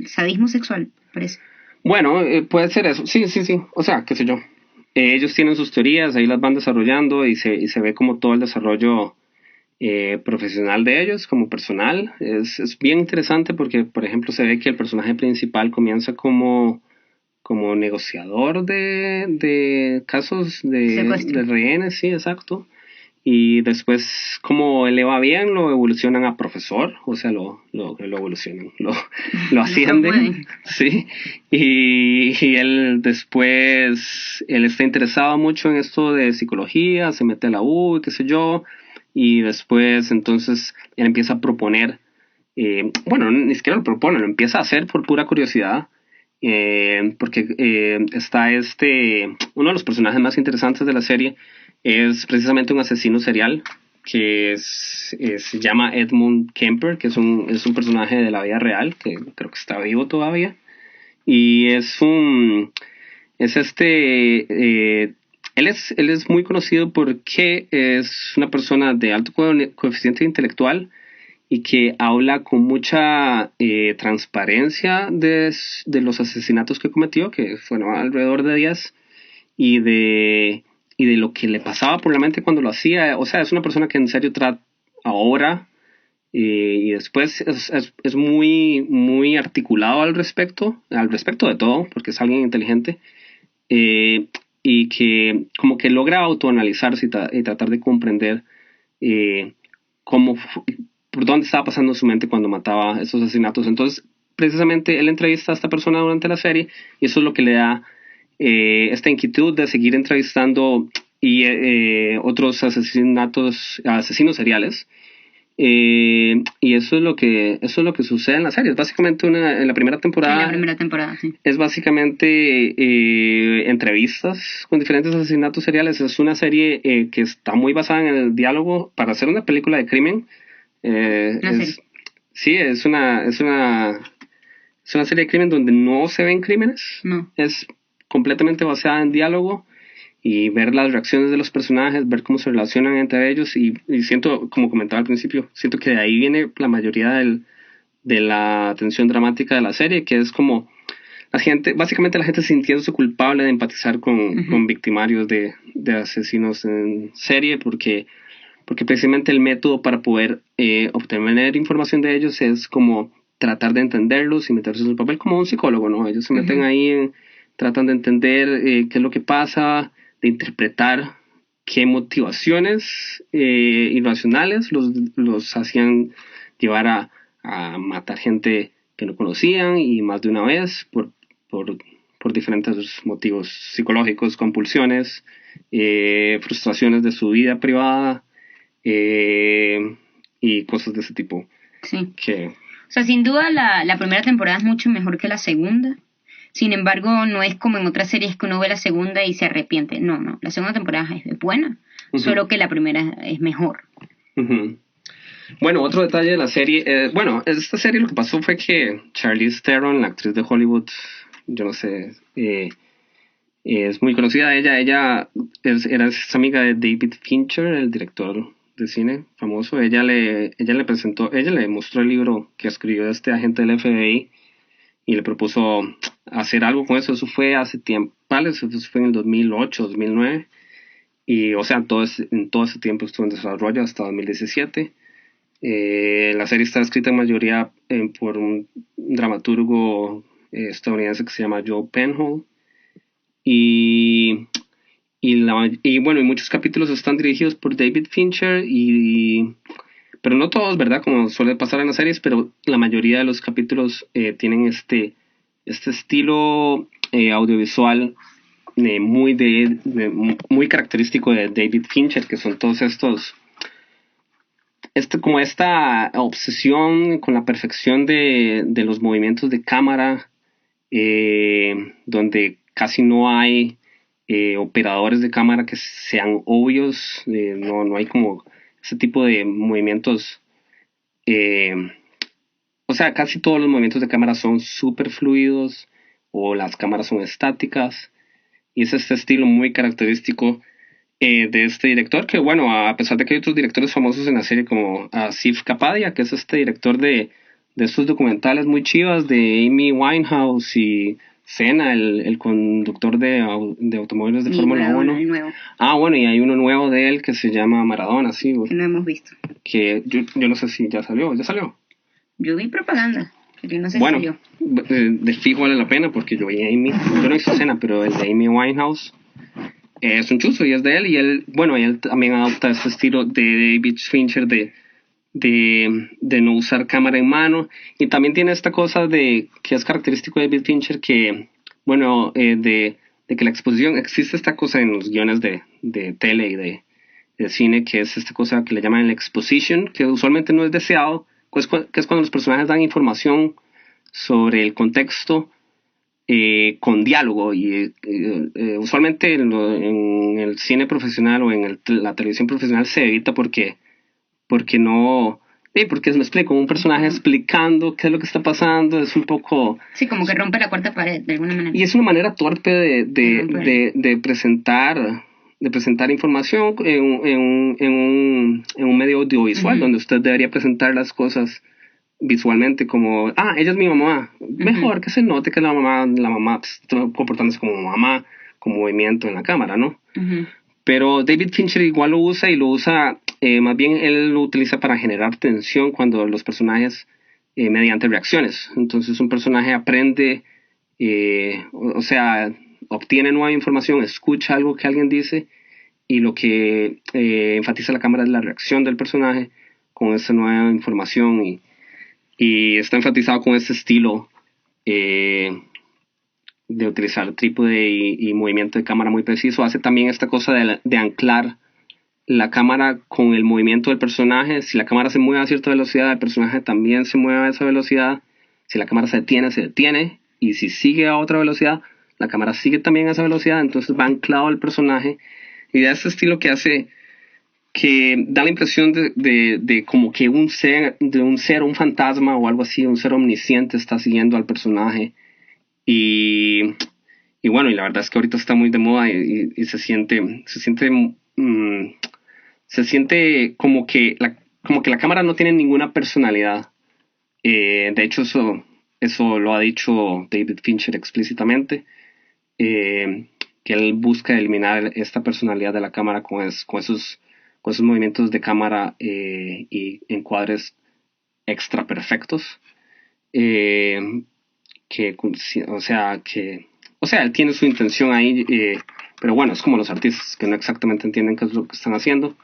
Speaker 2: sadismo sexual, parece.
Speaker 1: Bueno, puede ser eso, sí, o sea, qué sé yo. Ellos tienen sus teorías, ahí las van desarrollando y se ve como todo el desarrollo profesional de ellos, como personal. Es bien interesante porque, por ejemplo, se ve que el personaje principal comienza como negociador de casos de rehenes, sí, exacto. y después, como él le va bien, lo evolucionan a profesor, o sea, lo evolucionan, lo ascienden, sí, y él después, él está interesado mucho en esto de psicología, se mete a la U, y qué sé yo, y después, entonces, él empieza a proponer, bueno, ni siquiera lo propone, lo empieza a hacer por pura curiosidad, porque está uno de los personajes más interesantes de la serie es precisamente un asesino serial que se llama Edmund Kemper, que es un personaje de la vida real, que creo que está vivo todavía, y él es muy conocido porque es una persona de alto coeficiente intelectual y que habla con mucha transparencia de los asesinatos que cometió, que fueron alrededor de 10, y de lo que le pasaba por la mente cuando lo hacía. O sea, es una persona que en serio trata ahora y después es muy, muy articulado al respecto de todo, porque es alguien inteligente, y que como que logra autoanalizarse y tratar de comprender cómo por dónde estaba pasando su mente cuando mataba esos asesinatos. Entonces, precisamente él entrevista a esta persona durante la serie y eso es lo que le da esta inquietud de seguir entrevistando y otros asesinos seriales. Y eso es lo que sucede en la serie. Es básicamente en la primera temporada.
Speaker 2: En la primera temporada, sí.
Speaker 1: Es básicamente entrevistas con diferentes asesinatos seriales. Es una serie que está muy basada en el diálogo para hacer una película de crimen. Sí, es una serie de crimen donde no se ven crímenes.
Speaker 2: No.
Speaker 1: Es completamente basada en diálogo y ver las reacciones de los personajes, ver cómo se relacionan entre ellos y siento, como comentaba al principio, siento que de ahí viene la mayoría de la tensión dramática de la serie, que es como básicamente la gente sintiéndose culpable de empatizar con victimarios de asesinos en serie, porque precisamente el método para poder obtener información de ellos es como tratar de entenderlos y meterse en su papel como un psicólogo, ¿no? Ellos se meten ahí, tratan de entender qué es lo que pasa, de interpretar qué motivaciones irracionales los hacían llevar a matar gente que no conocían y más de una vez por diferentes motivos psicológicos, compulsiones, frustraciones de su vida privada, y cosas de ese tipo.
Speaker 2: Sí. O sea, sin duda la primera temporada es mucho mejor que la segunda. Sin embargo, no es como en otras series que uno ve la segunda y se arrepiente. No. La segunda temporada es buena, solo que la primera es mejor.
Speaker 1: Bueno, otro detalle de la serie, esta serie lo que pasó fue que Charlize Theron, la actriz de Hollywood, yo no sé, es muy conocida. Ella era amiga de David Fincher, el director de cine famoso. Ella le mostró el libro que escribió este agente del FBI y le propuso hacer algo con eso. Eso fue hace tiempo, eso fue en el 2008, 2009. Y, o sea, en todo ese tiempo estuvo en desarrollo hasta 2017. La serie está escrita en mayoría por un dramaturgo estadounidense que se llama Joe Penhall. Y bueno, y muchos capítulos están dirigidos por David Fincher, pero no todos, ¿verdad? Como suele pasar en las series, pero la mayoría de los capítulos tienen este estilo audiovisual muy característico de David Fincher, que son todos estos como esta obsesión con la perfección de los movimientos de cámara, donde casi no hay operadores de cámara que sean obvios, no hay como ese tipo de movimientos, o sea, casi todos los movimientos de cámara son súper fluidos o las cámaras son estáticas, y es este estilo muy característico de este director, que bueno, a pesar de que hay otros directores famosos en la serie como Asif Kapadia, que es este director de estos documentales muy chivas de Amy Winehouse y Senna, el conductor de automóviles de Fórmula 1. Bueno, y hay uno nuevo de él que se llama Maradona, sí.
Speaker 2: Que no hemos visto.
Speaker 1: Que yo no sé si ya salió.
Speaker 2: Yo vi propaganda, pero no sé
Speaker 1: si
Speaker 2: salió.
Speaker 1: De fijo vale la pena porque yo vi a Amy, yo no hice Senna, pero el de Amy Winehouse es un chuzo y es de él. Y él, bueno, él también adopta este estilo de David Fincher de no usar cámara en mano. Y también tiene esta cosa que es característico de David Fincher, que, bueno, de que la exposición, existe esta cosa en los guiones de tele y de cine, que es esta cosa que le llaman la exposition, que usualmente no es deseado, pues, que es cuando los personajes dan información sobre el contexto con diálogo. Y usualmente en el cine profesional o en la televisión profesional se evita porque no... porque me explico, un personaje explicando qué es lo que está pasando es un poco...
Speaker 2: Sí, como que rompe la cuarta pared, de alguna manera.
Speaker 1: Y es una manera torpe de presentar información en un medio audiovisual, donde usted debería presentar las cosas visualmente como, ella es mi mamá. Mejor que se note que la mamá está comportándose como mamá, con movimiento en la cámara, ¿no? Pero David Fincher igual lo usa y lo usa, más bien él lo utiliza para generar tensión cuando los personajes, mediante reacciones. Entonces un personaje aprende, o sea, obtiene nueva información, escucha algo que alguien dice y lo que enfatiza la cámara es la reacción del personaje con esa nueva información y está enfatizado con ese estilo de utilizar trípode y movimiento de cámara muy preciso. Hace también esta cosa de anclar la cámara con el movimiento del personaje. Si la cámara se mueve a cierta velocidad, el personaje también se mueve a esa velocidad. Si la cámara se detiene. Y si sigue a otra velocidad, la cámara sigue también a esa velocidad. Entonces va anclado el personaje. Y de este estilo que da la impresión de como que un ser, un fantasma o algo así, un ser omnisciente está siguiendo al personaje. Y bueno, y la verdad es que ahorita está muy de moda y se siente como que la cámara no tiene ninguna personalidad. De hecho, eso lo ha dicho David Fincher explícitamente, que él busca eliminar esta personalidad de la cámara con esos movimientos de cámara y encuadres extra perfectos. O sea, él tiene su intención ahí, pero bueno, es como los artistas que no exactamente entienden qué es lo que están haciendo,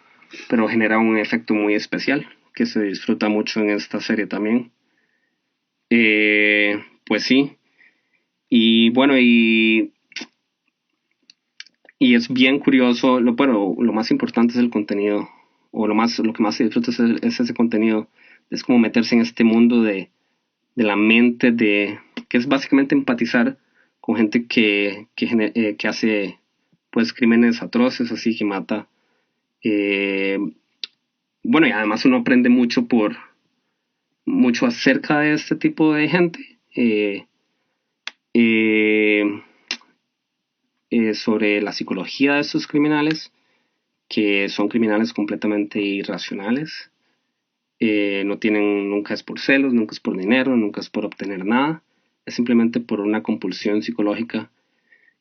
Speaker 1: pero genera un efecto muy especial que se disfruta mucho en esta serie también. Pues sí, y bueno, y es bien curioso, lo más importante es el contenido, o lo que más se disfruta es ese contenido, es como meterse en este mundo de la mente, que es básicamente empatizar con gente que hace pues crímenes atroces, así que mata. Bueno, y además uno aprende mucho acerca de este tipo de gente, sobre la psicología de estos criminales, que son criminales completamente irracionales. Nunca es por celos, nunca es por dinero, nunca es por obtener nada. Es simplemente por una compulsión psicológica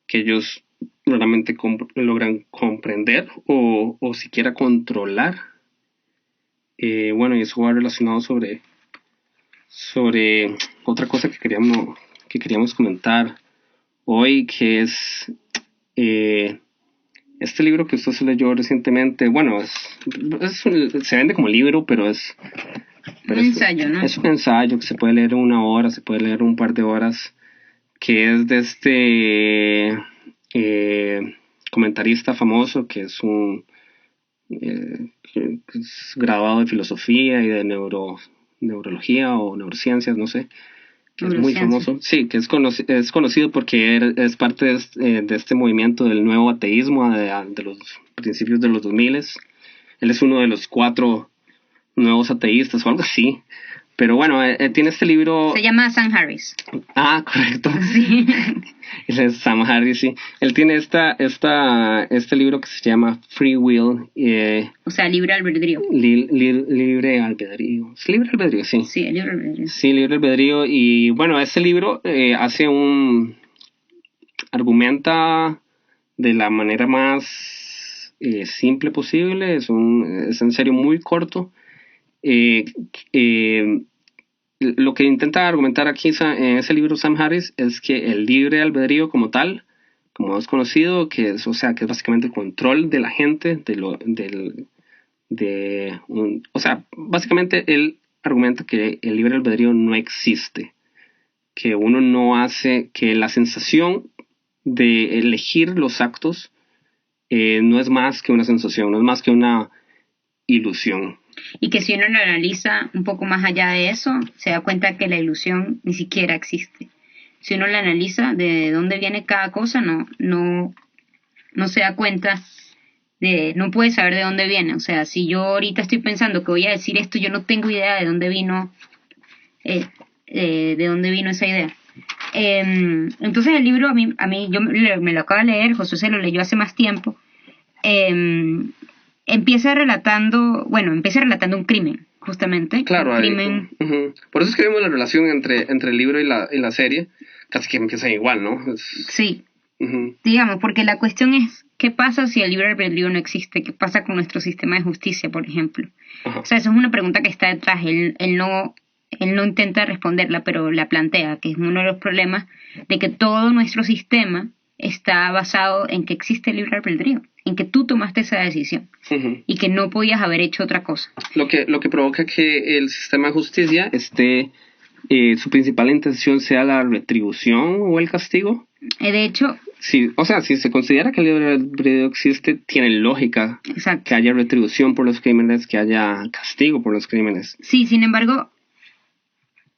Speaker 1: que ellos realmente logran comprender o siquiera controlar. Bueno, y eso va relacionado sobre otra cosa que queríamos comentar hoy, que es este libro que usted se leyó recientemente. Bueno, se vende como libro, pero es
Speaker 2: un ensayo, ¿no?
Speaker 1: Es un ensayo que se puede leer en 1 hora, se puede leer un par de horas, que es de este comentarista famoso que es que es graduado de filosofía y de neurología o neurociencias, no sé, que es muy famoso. Sí, que es conocido porque es parte de este movimiento del nuevo ateísmo de los principios de los 2000. Él es uno de los 4 nuevos ateístas o algo así. Pero bueno, tiene este libro...
Speaker 2: Se llama Sam Harris.
Speaker 1: Correcto.
Speaker 2: Sí.
Speaker 1: Es Sam Harris, sí. Él tiene este libro que se llama Free Will.
Speaker 2: O sea, libre albedrío.
Speaker 1: Libre albedrío. ¿Es libre albedrío? Sí.
Speaker 2: Sí, libre albedrío.
Speaker 1: Sí, libre albedrío. Y bueno, este libro argumenta de la manera más simple posible. Es en serio muy corto. Lo que intenta argumentar aquí en ese libro Sam Harris es que el libre albedrío como tal, como hemos conocido, que es, o sea, que es básicamente el control de la gente, o sea, básicamente él argumenta que el libre albedrío no existe, que uno no hace, que la sensación de elegir los actos no es más que una sensación, no es más que una ilusión.
Speaker 2: Y que si uno lo analiza un poco más allá de eso, se da cuenta que la ilusión ni siquiera existe. Si uno la analiza de dónde viene cada cosa, no se da cuenta no puede saber de dónde viene. O sea, si yo ahorita estoy pensando que voy a decir esto, yo no tengo idea de dónde vino esa idea. Entonces el libro a mí yo me lo acabo de leer, Josué se lo leyó hace más tiempo. Empieza relatando un crimen, justamente.
Speaker 1: Claro,
Speaker 2: un crimen.
Speaker 1: Por eso escribimos la relación entre el libro y la serie, casi que empiezan igual, ¿no?
Speaker 2: Sí. Digamos, porque la cuestión es, ¿qué pasa si el libre albedrío no existe? ¿Qué pasa con nuestro sistema de justicia, por ejemplo? O sea, eso es una pregunta que está detrás. Él no intenta responderla, pero la plantea, que es uno de los problemas de que todo nuestro sistema está basado en que existe el libre albedrío, en que tú tomaste esa decisión y que no podías haber hecho otra cosa.
Speaker 1: Lo que provoca que el sistema de justicia su principal intención sea la retribución o el castigo.
Speaker 2: De hecho,
Speaker 1: sí, o sea, si se considera que el libre albedrío existe, tiene lógica.
Speaker 2: Exacto.
Speaker 1: Que haya retribución por los crímenes, que haya castigo por los crímenes.
Speaker 2: Sí, sin embargo,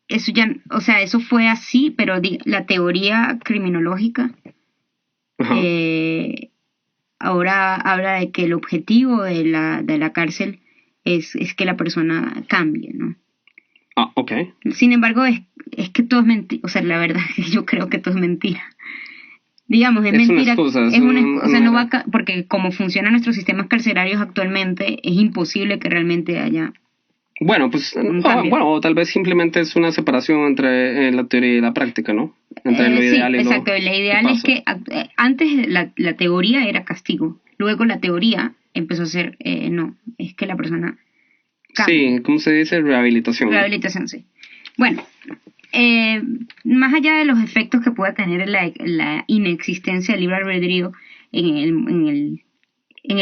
Speaker 2: eso fue así, pero la teoría criminológica ahora habla de que el objetivo de la cárcel es que la persona cambie, ¿no?
Speaker 1: Ah, ok.
Speaker 2: Sin embargo, es que todo es mentira. O sea, la verdad es que yo creo que todo es mentira. Digamos, es mentira. Porque como funcionan nuestros sistemas carcelarios actualmente, es imposible que realmente haya.
Speaker 1: Bueno, pues, o tal vez simplemente es una separación entre la teoría y la práctica, ¿no? Entre lo ideal y lo
Speaker 2: exacto. La ideal es que antes la teoría era castigo. Luego la teoría empezó a ser, no, es que la persona cambia.
Speaker 1: Sí, ¿cómo se dice? Rehabilitación.
Speaker 2: Rehabilitación, sí. Bueno, más allá de los efectos que pueda tener la inexistencia del libre albedrío en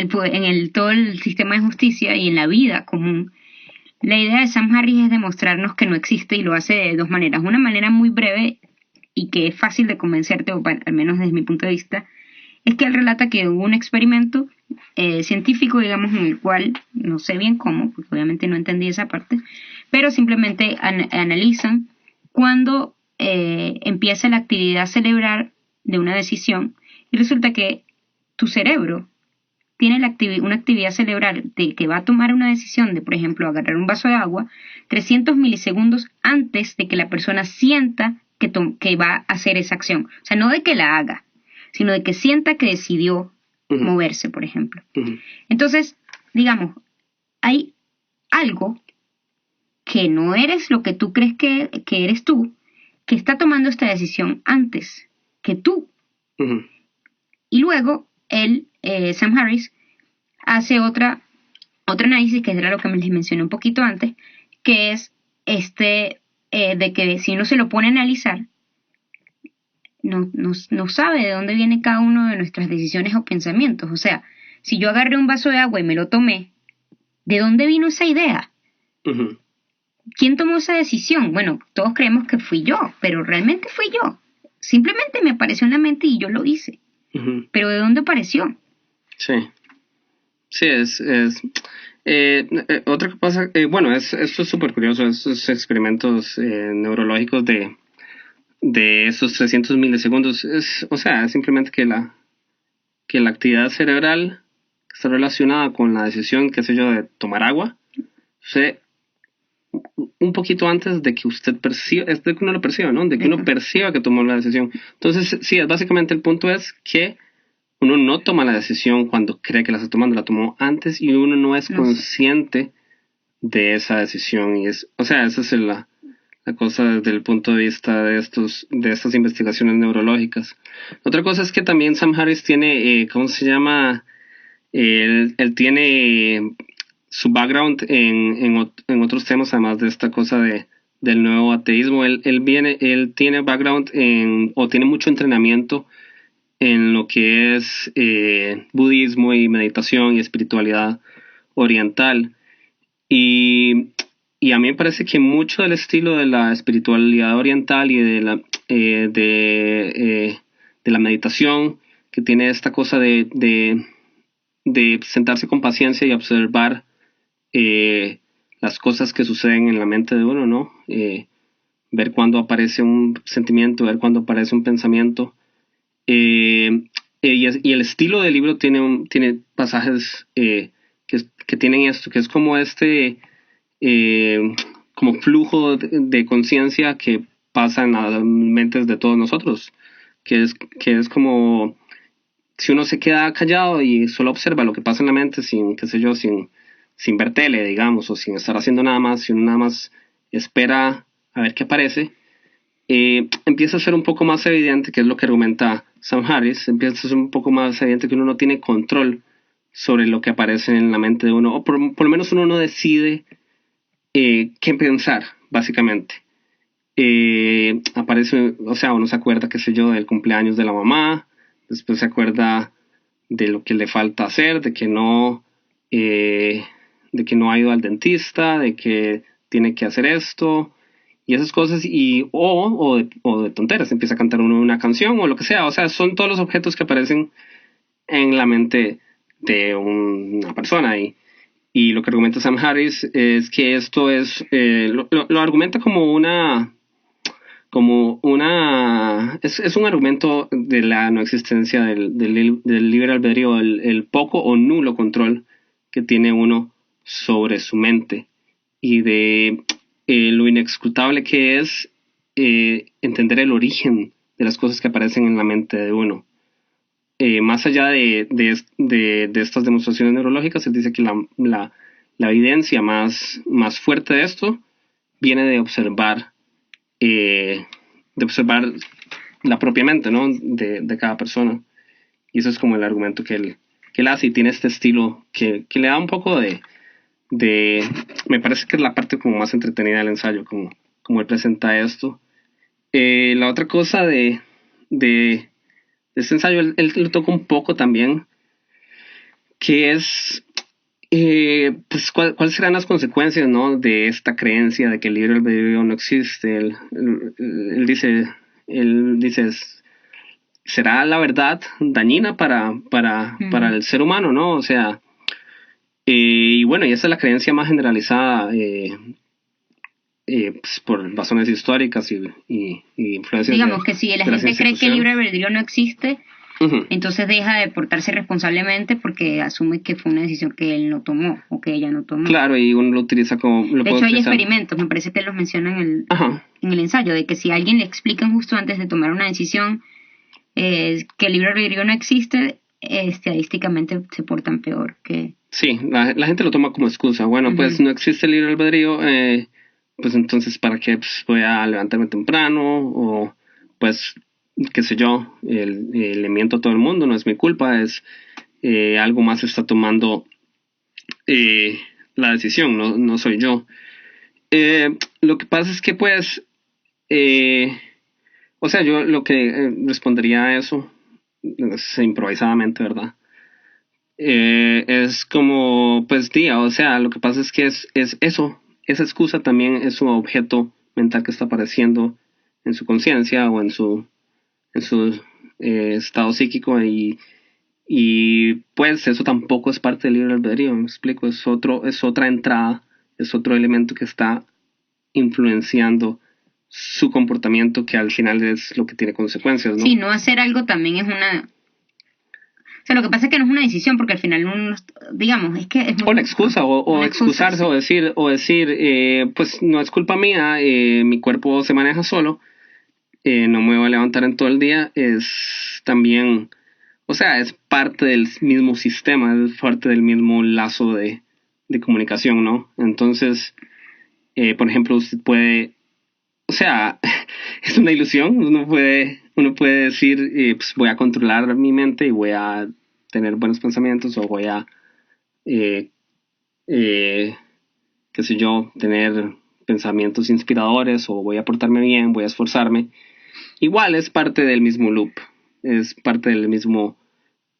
Speaker 2: todo el sistema de justicia y en la vida común, la idea de Sam Harris es demostrarnos que no existe, y lo hace de dos maneras. Una manera muy breve y que es fácil de convencerte, o al menos desde mi punto de vista, es que él relata que hubo un experimento científico, digamos, en el cual, no sé bien cómo, porque obviamente no entendí esa parte, pero simplemente analizan cuando empieza la actividad cerebral de una decisión, y resulta que tu cerebro tiene una actividad cerebral de que va a tomar una decisión de, por ejemplo, agarrar un vaso de agua 300 milisegundos antes de que la persona sienta que va a hacer esa acción. O sea, no de que la haga, sino de que sienta que decidió moverse, por ejemplo. Entonces, digamos, hay algo que no eres lo que tú crees que eres tú, que está tomando esta decisión antes que tú. Y luego Sam Harris hace otro análisis, que era lo que les mencioné un poquito antes, que es de que si uno se lo pone a analizar, no sabe de dónde viene cada uno de nuestras decisiones o pensamientos. O sea, si yo agarré un vaso de agua y me lo tomé, ¿de dónde vino esa idea? ¿Quién tomó esa decisión? Bueno, todos creemos que fui yo, pero realmente fui yo. Simplemente me apareció en la mente y yo lo hice. Pero ¿de dónde apareció?
Speaker 1: Sí. Sí, otra cosa, esto es súper curioso, estos experimentos neurológicos de esos 300 milisegundos, o sea, simplemente que la actividad cerebral está relacionada con la decisión, qué sé yo, de tomar agua, un poquito antes de que usted perciba, es de que uno lo perciba, ¿no? De que uno perciba que tomó la decisión. Entonces, sí, básicamente el punto es que uno no toma la decisión cuando cree que la está tomando, la tomó antes y uno no es consciente de esa decisión. Y esa es la cosa desde el punto de vista de estas investigaciones neurológicas. Otra cosa es que también Sam Harris tiene, ¿cómo se llama? Él tiene su background en otros temas, además de esta cosa del nuevo ateísmo. Él tiene background o tiene mucho entrenamiento en lo que es budismo y meditación y espiritualidad oriental. Y a mí me parece que mucho del estilo de la espiritualidad oriental y de la meditación, que tiene esta cosa de sentarse con paciencia y observar las cosas que suceden en la mente de uno, ¿no? Ver cuándo aparece un sentimiento, ver cuándo aparece un pensamiento. Y el estilo del libro tiene pasajes que tienen esto, que es como como flujo de conciencia que pasa en las mentes de todos nosotros, que es como si uno se queda callado y solo observa lo que pasa en la mente sin, qué sé yo, sin ver tele, digamos, o sin estar haciendo nada más, si uno nada más espera a ver qué aparece, empieza a ser un poco más evidente, que es lo que argumenta Sam Harris, empieza a ser un poco más evidente que uno no tiene control sobre lo que aparece en la mente de uno, o por lo menos uno no decide qué pensar, básicamente. Aparece, o sea, uno se acuerda, qué sé yo, del cumpleaños de la mamá, después se acuerda de lo que le falta hacer, de que no ha ido al dentista, de que tiene que hacer esto y esas cosas, o de tonteras, empieza a cantar uno una canción o lo que sea. O sea, son todos los objetos que aparecen en la mente de una persona. Y lo que argumenta Sam Harris es que esto es, lo argumenta es un argumento de la no existencia del libre albedrío, el poco o nulo control que tiene uno sobre su mente, y de lo inescrutable que es entender el origen de las cosas que aparecen en la mente de uno. Más allá de estas demostraciones neurológicas, él dice que la evidencia más fuerte de esto viene de observar la propia mente, ¿no? de cada persona. Y eso es como el argumento que él hace, y tiene este estilo que le da un poco me parece que es la parte como más entretenida del ensayo, como él presenta esto. La otra cosa de este ensayo, él lo toca un poco también, que es pues cuáles serán las consecuencias, ¿no? De esta creencia de que el libre albedrío no existe. Él dice, ¿será la verdad dañina para el ser humano, no? O sea, y bueno, y esa es la creencia más generalizada pues por razones históricas y influencias.
Speaker 2: Digamos que si la gente cree que el libre albedrío no existe, entonces deja de portarse responsablemente porque asume que fue una decisión que él no tomó o que ella no tomó.
Speaker 1: Claro, y uno lo utiliza como...
Speaker 2: De hecho, hay experimentos, me parece que los menciona en el ensayo, de que si a alguien le explican justo antes de tomar una decisión que el libre albedrío no existe, estadísticamente se portan peor que...
Speaker 1: Sí, la gente lo toma como excusa. Bueno, pues no existe el libre albedrío, pues entonces ¿para qué voy a levantarme temprano? O pues, qué sé yo, le miento a todo el mundo, no es mi culpa, es algo más está tomando la decisión, no soy yo. Lo que pasa es que pues, o sea, yo lo que respondería a eso, es improvisadamente, ¿verdad? Es como, pues, o sea, lo que pasa es que es eso, esa excusa también es un objeto mental que está apareciendo en su conciencia o en su estado psíquico, y pues eso tampoco es parte del libre albedrío, me explico, es otra entrada, es otro elemento que está influenciando su comportamiento, que al final es lo que tiene consecuencias, ¿no?
Speaker 2: Sí, no hacer algo también es una... O sea, lo que pasa es que no es una decisión, porque al final uno, digamos, es que... Es
Speaker 1: o la excusa, o excusarse, sí. o decir, pues no es culpa mía, mi cuerpo se maneja solo, no me voy a levantar en todo el día, es también, o sea, es parte del mismo sistema, es parte del mismo lazo de comunicación, ¿no? Entonces, por ejemplo, usted puede, o sea, es una ilusión, uno puede decir, pues voy a controlar mi mente y voy a tener buenos pensamientos, o voy a, qué sé yo, tener pensamientos inspiradores, o voy a portarme bien, voy a esforzarme. Igual es parte del mismo loop. es parte del mismo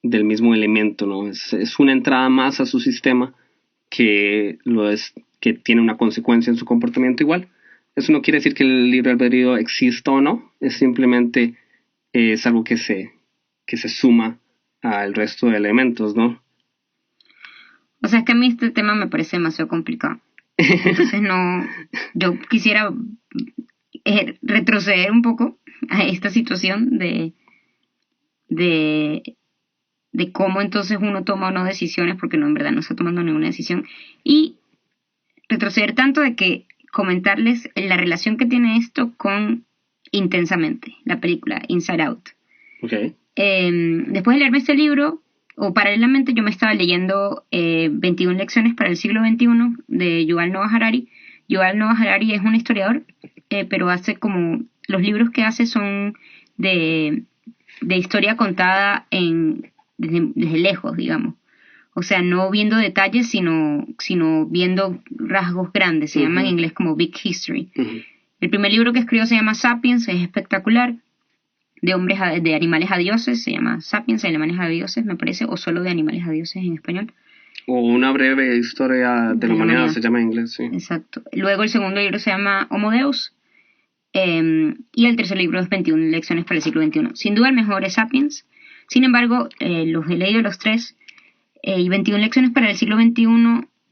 Speaker 1: elemento, ¿no? Es una entrada más a su sistema que que tiene una consecuencia en su comportamiento igual. Eso no quiere decir que el libre albedrío exista o no, es simplemente es algo que se suma al resto de elementos, ¿no?
Speaker 2: O sea, es que a mí este tema me parece demasiado complicado. Entonces yo quisiera retroceder un poco a esta situación de cómo entonces uno toma o no decisiones, porque no, en verdad no está tomando ninguna decisión, y retroceder tanto de que comentarles la relación que tiene esto con Intensamente, la película Inside Out.
Speaker 1: Okay.
Speaker 2: Después de leerme este libro, o paralelamente yo me estaba leyendo 21 lecciones para el siglo XXI de Yuval Noah Harari. Yuval Noah Harari es un historiador, pero hace como, los libros que hace son de historia contada desde lejos, digamos. O sea, no viendo detalles, sino viendo rasgos grandes. Se llama en inglés como Big History. El primer libro que escribió se llama Sapiens, es espectacular. De animales a dioses, se llama Sapiens, de animales a dioses, me parece, o solo de animales a dioses en español.
Speaker 1: O una breve historia de la humanidad, se llama en inglés, sí.
Speaker 2: Exacto. Luego el segundo libro se llama Homo Deus. Y el tercer libro es 21 lecciones para el siglo XXI. Sin duda el mejor es Sapiens. Sin embargo, los he leído los tres. Y 21 lecciones para el siglo XXI,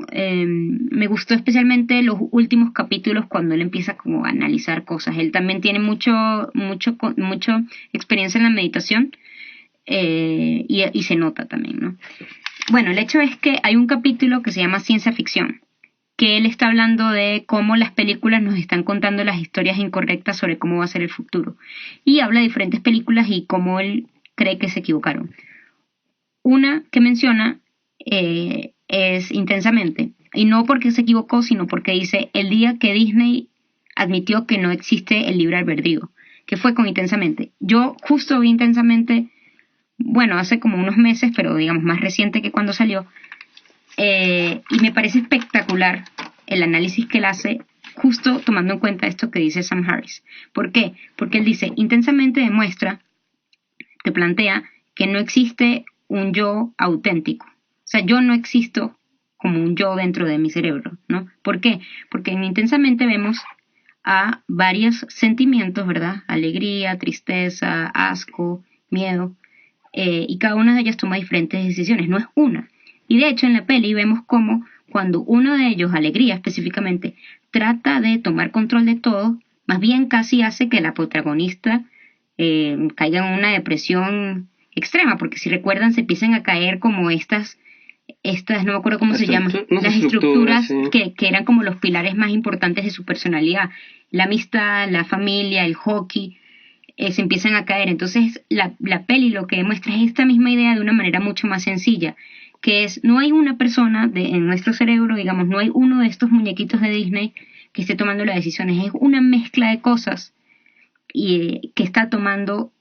Speaker 2: me gustó especialmente los últimos capítulos cuando él empieza como a analizar cosas. Él también tiene mucha experiencia en la meditación, y se nota también, ¿no? Bueno, el hecho es que hay un capítulo que se llama Ciencia Ficción, que él está hablando de cómo las películas nos están contando las historias incorrectas sobre cómo va a ser el futuro. Y habla de diferentes películas y cómo él cree que se equivocaron. Una que menciona es Intensamente, y no porque se equivocó, sino porque dice el día que Disney admitió que no existe el libre albedrío, que fue con Intensamente. Yo justo vi Intensamente, bueno, hace como unos meses, pero digamos más reciente que cuando salió, y me parece espectacular el análisis que él hace, justo tomando en cuenta esto que dice Sam Harris. ¿Por qué? Porque él dice, Intensamente demuestra, te plantea que no existe un yo auténtico. O sea, yo no existo como un yo dentro de mi cerebro, ¿no? ¿Por qué? Porque en Intensamente vemos a varios sentimientos, ¿verdad? Alegría, tristeza, asco, miedo, y cada una de ellas toma diferentes decisiones, no es una. Y de hecho en la peli vemos cómo cuando uno de ellos, alegría específicamente, trata de tomar control de todo, más bien casi hace que la protagonista caiga en una depresión extrema, porque si recuerdan se empiezan a caer como estas no me acuerdo cómo se llaman, las estructuras, sí, que eran como los pilares más importantes de su personalidad, la amistad, la familia, el hockey, se empiezan a caer. Entonces la peli lo que demuestra es esta misma idea de una manera mucho más sencilla, que es, no hay una persona en nuestro cerebro, digamos, no hay uno de estos muñequitos de Disney que esté tomando las decisiones, es una mezcla de cosas y que está tomando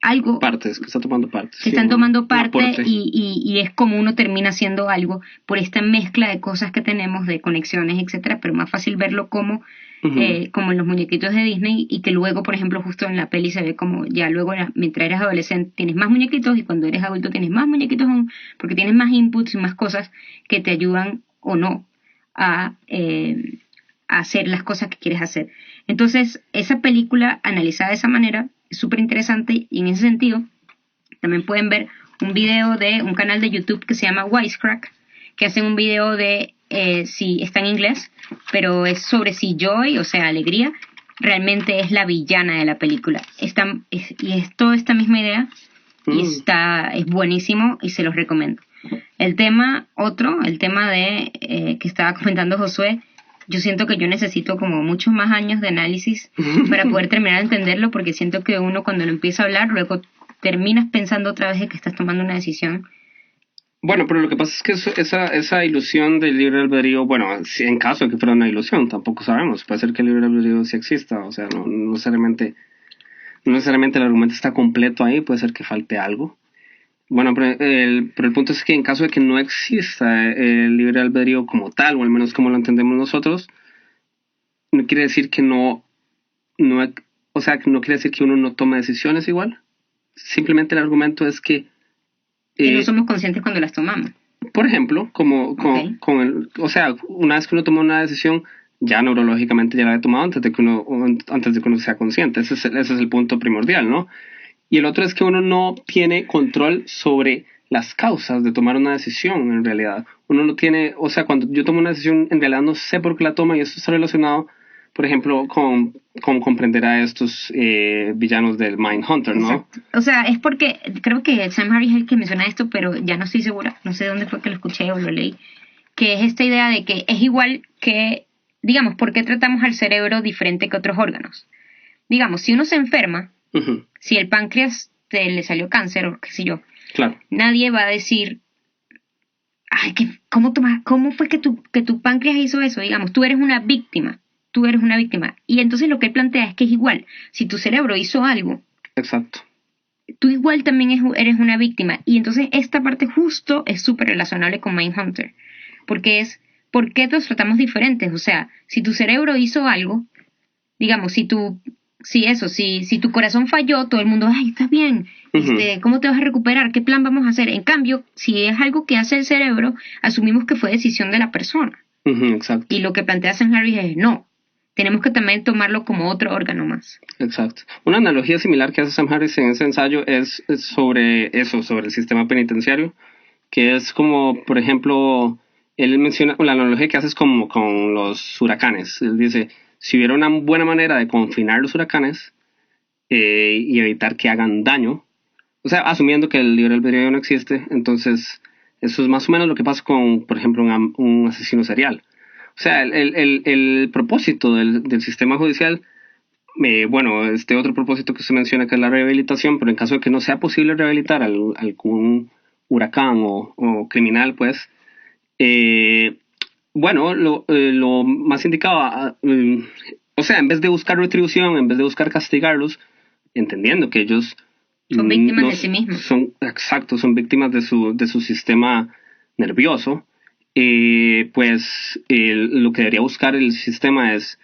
Speaker 2: algo,
Speaker 1: partes, que está tomando partes.
Speaker 2: Que están tomando parte y es como uno termina haciendo algo por esta mezcla de cosas que tenemos, de conexiones, etcétera, pero más fácil verlo como en los muñequitos de Disney, y que luego, por ejemplo, justo en la peli se ve como ya luego, mientras eres adolescente tienes más muñequitos y cuando eres adulto tienes más muñequitos aún, porque tienes más inputs y más cosas que te ayudan o no a hacer las cosas que quieres hacer. Entonces, esa película analizada de esa manera es súper interesante, y en ese sentido también pueden ver un video de un canal de YouTube que se llama Wisecrack, que hacen un video de, si está en inglés, pero es sobre si Joy, o sea, alegría, realmente es la villana de la película. Y es toda esta misma idea, y es buenísimo y se los recomiendo. El tema de que estaba comentando Josué, yo siento que yo necesito como muchos más años de análisis para poder terminar de entenderlo, porque siento que uno cuando lo empieza a hablar, luego terminas pensando otra vez de que estás tomando una decisión.
Speaker 1: Bueno, pero lo que pasa es que esa ilusión del libre albedrío, bueno, si en caso de que fuera una ilusión, tampoco sabemos. Puede ser que el libre albedrío sí exista, o sea, no necesariamente el argumento está completo ahí, puede ser que falte algo. Bueno, pero el punto es que en caso de que no exista el libre albedrío como tal, o al menos como lo entendemos nosotros, no quiere decir que no quiere decir que uno no tome decisiones igual, simplemente el argumento es que
Speaker 2: no somos conscientes cuando las tomamos.
Speaker 1: Por ejemplo, o sea, una vez que uno toma una decisión, ya neurológicamente ya la ha tomado antes de que uno sea consciente. Ese es el punto primordial, ¿no? Y el otro es que uno no tiene control sobre las causas de tomar una decisión, en realidad. Uno no tiene, o sea, cuando yo tomo una decisión, en realidad no sé por qué la tomo, y esto está relacionado, por ejemplo, con comprender a estos villanos del Mindhunter, ¿no?
Speaker 2: Exacto. O sea, es porque creo que Sam Harris es el que menciona esto, pero ya no estoy segura, no sé dónde fue que lo escuché o lo leí, que es esta idea de que es igual que, digamos, ¿por qué tratamos al cerebro diferente que otros órganos? Digamos, si uno se enferma, uh-huh, si el páncreas le salió cáncer o qué sé yo,
Speaker 1: claro,
Speaker 2: nadie va a decir, ay, ¿cómo fue que tu páncreas hizo eso? Digamos, tú eres una víctima. Y entonces lo que él plantea es que es igual. Si tu cerebro hizo algo,
Speaker 1: exacto,
Speaker 2: tú igual también eres una víctima. Y entonces esta parte justo es súper relacionable con Mindhunter. Porque es, ¿por qué los tratamos diferentes? O sea, si tu cerebro hizo algo, digamos, si tu corazón falló, todo el mundo, ay, estás bien, uh-huh, ¿cómo te vas a recuperar? ¿Qué plan vamos a hacer? En cambio, si es algo que hace el cerebro, asumimos que fue decisión de la persona.
Speaker 1: Uh-huh, exacto.
Speaker 2: Y lo que plantea Sam Harris es, no, tenemos que también tomarlo como otro órgano más.
Speaker 1: Exacto. Una analogía similar que hace Sam Harris en ese ensayo es sobre eso, sobre el sistema penitenciario, que es como, por ejemplo, él menciona, la analogía que hace es como con los huracanes. Él dice, si hubiera una buena manera de confinar los huracanes y evitar que hagan daño, o sea, asumiendo que el libre albedrío no existe, entonces eso es más o menos lo que pasa con, por ejemplo, un asesino serial. O sea, el propósito del sistema judicial, bueno, otro propósito que se menciona que es la rehabilitación, pero en caso de que no sea posible rehabilitar algún huracán o criminal, pues, bueno, lo más indicado, o sea, en vez de buscar retribución, en vez de buscar castigarlos, entendiendo que ellos
Speaker 2: son víctimas de sí mismos.
Speaker 1: Son víctimas de su sistema nervioso. Pues lo que debería buscar el sistema es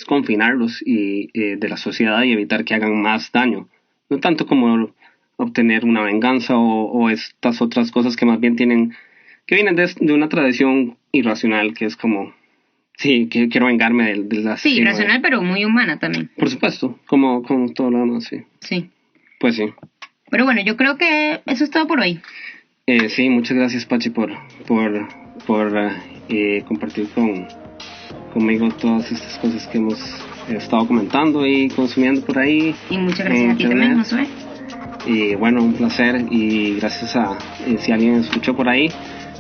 Speaker 1: confinarlos de la sociedad y evitar que hagan más daño. No tanto como obtener una venganza o estas otras cosas que más bien que vienen de una tradición irracional, que es como, sí, que quiero vengarme de la...
Speaker 2: Sí, irracional, pero muy humana también.
Speaker 1: Por supuesto, como todo lo demás, sí.
Speaker 2: Sí.
Speaker 1: Pues sí.
Speaker 2: Pero bueno, yo creo que eso es todo por hoy.
Speaker 1: Sí, muchas gracias, Pachi, por compartir conmigo todas estas cosas que hemos estado comentando y consumiendo por ahí.
Speaker 2: Y muchas gracias a ti también, Josué.
Speaker 1: Y bueno, un placer, y gracias a si alguien escuchó por ahí,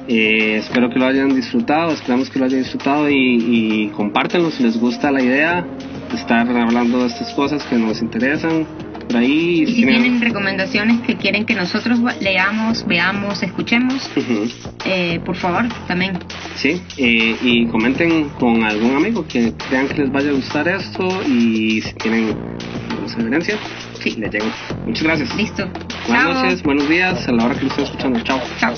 Speaker 1: espero que lo hayan disfrutado, esperamos que lo hayan disfrutado y compártanlo si les gusta la idea de estar hablando de estas cosas que nos interesan. Ahí,
Speaker 2: y si tienen recomendaciones que quieren que nosotros leamos, veamos, escuchemos, uh-huh, por favor, también.
Speaker 1: Sí, y comenten con algún amigo que crean que les vaya a gustar esto, y si tienen sugerencias, sí, les llego. Muchas gracias.
Speaker 2: Listo.
Speaker 1: Buenas noches, buenos días, a la hora que lo estén escuchando. Chao.
Speaker 2: Chao.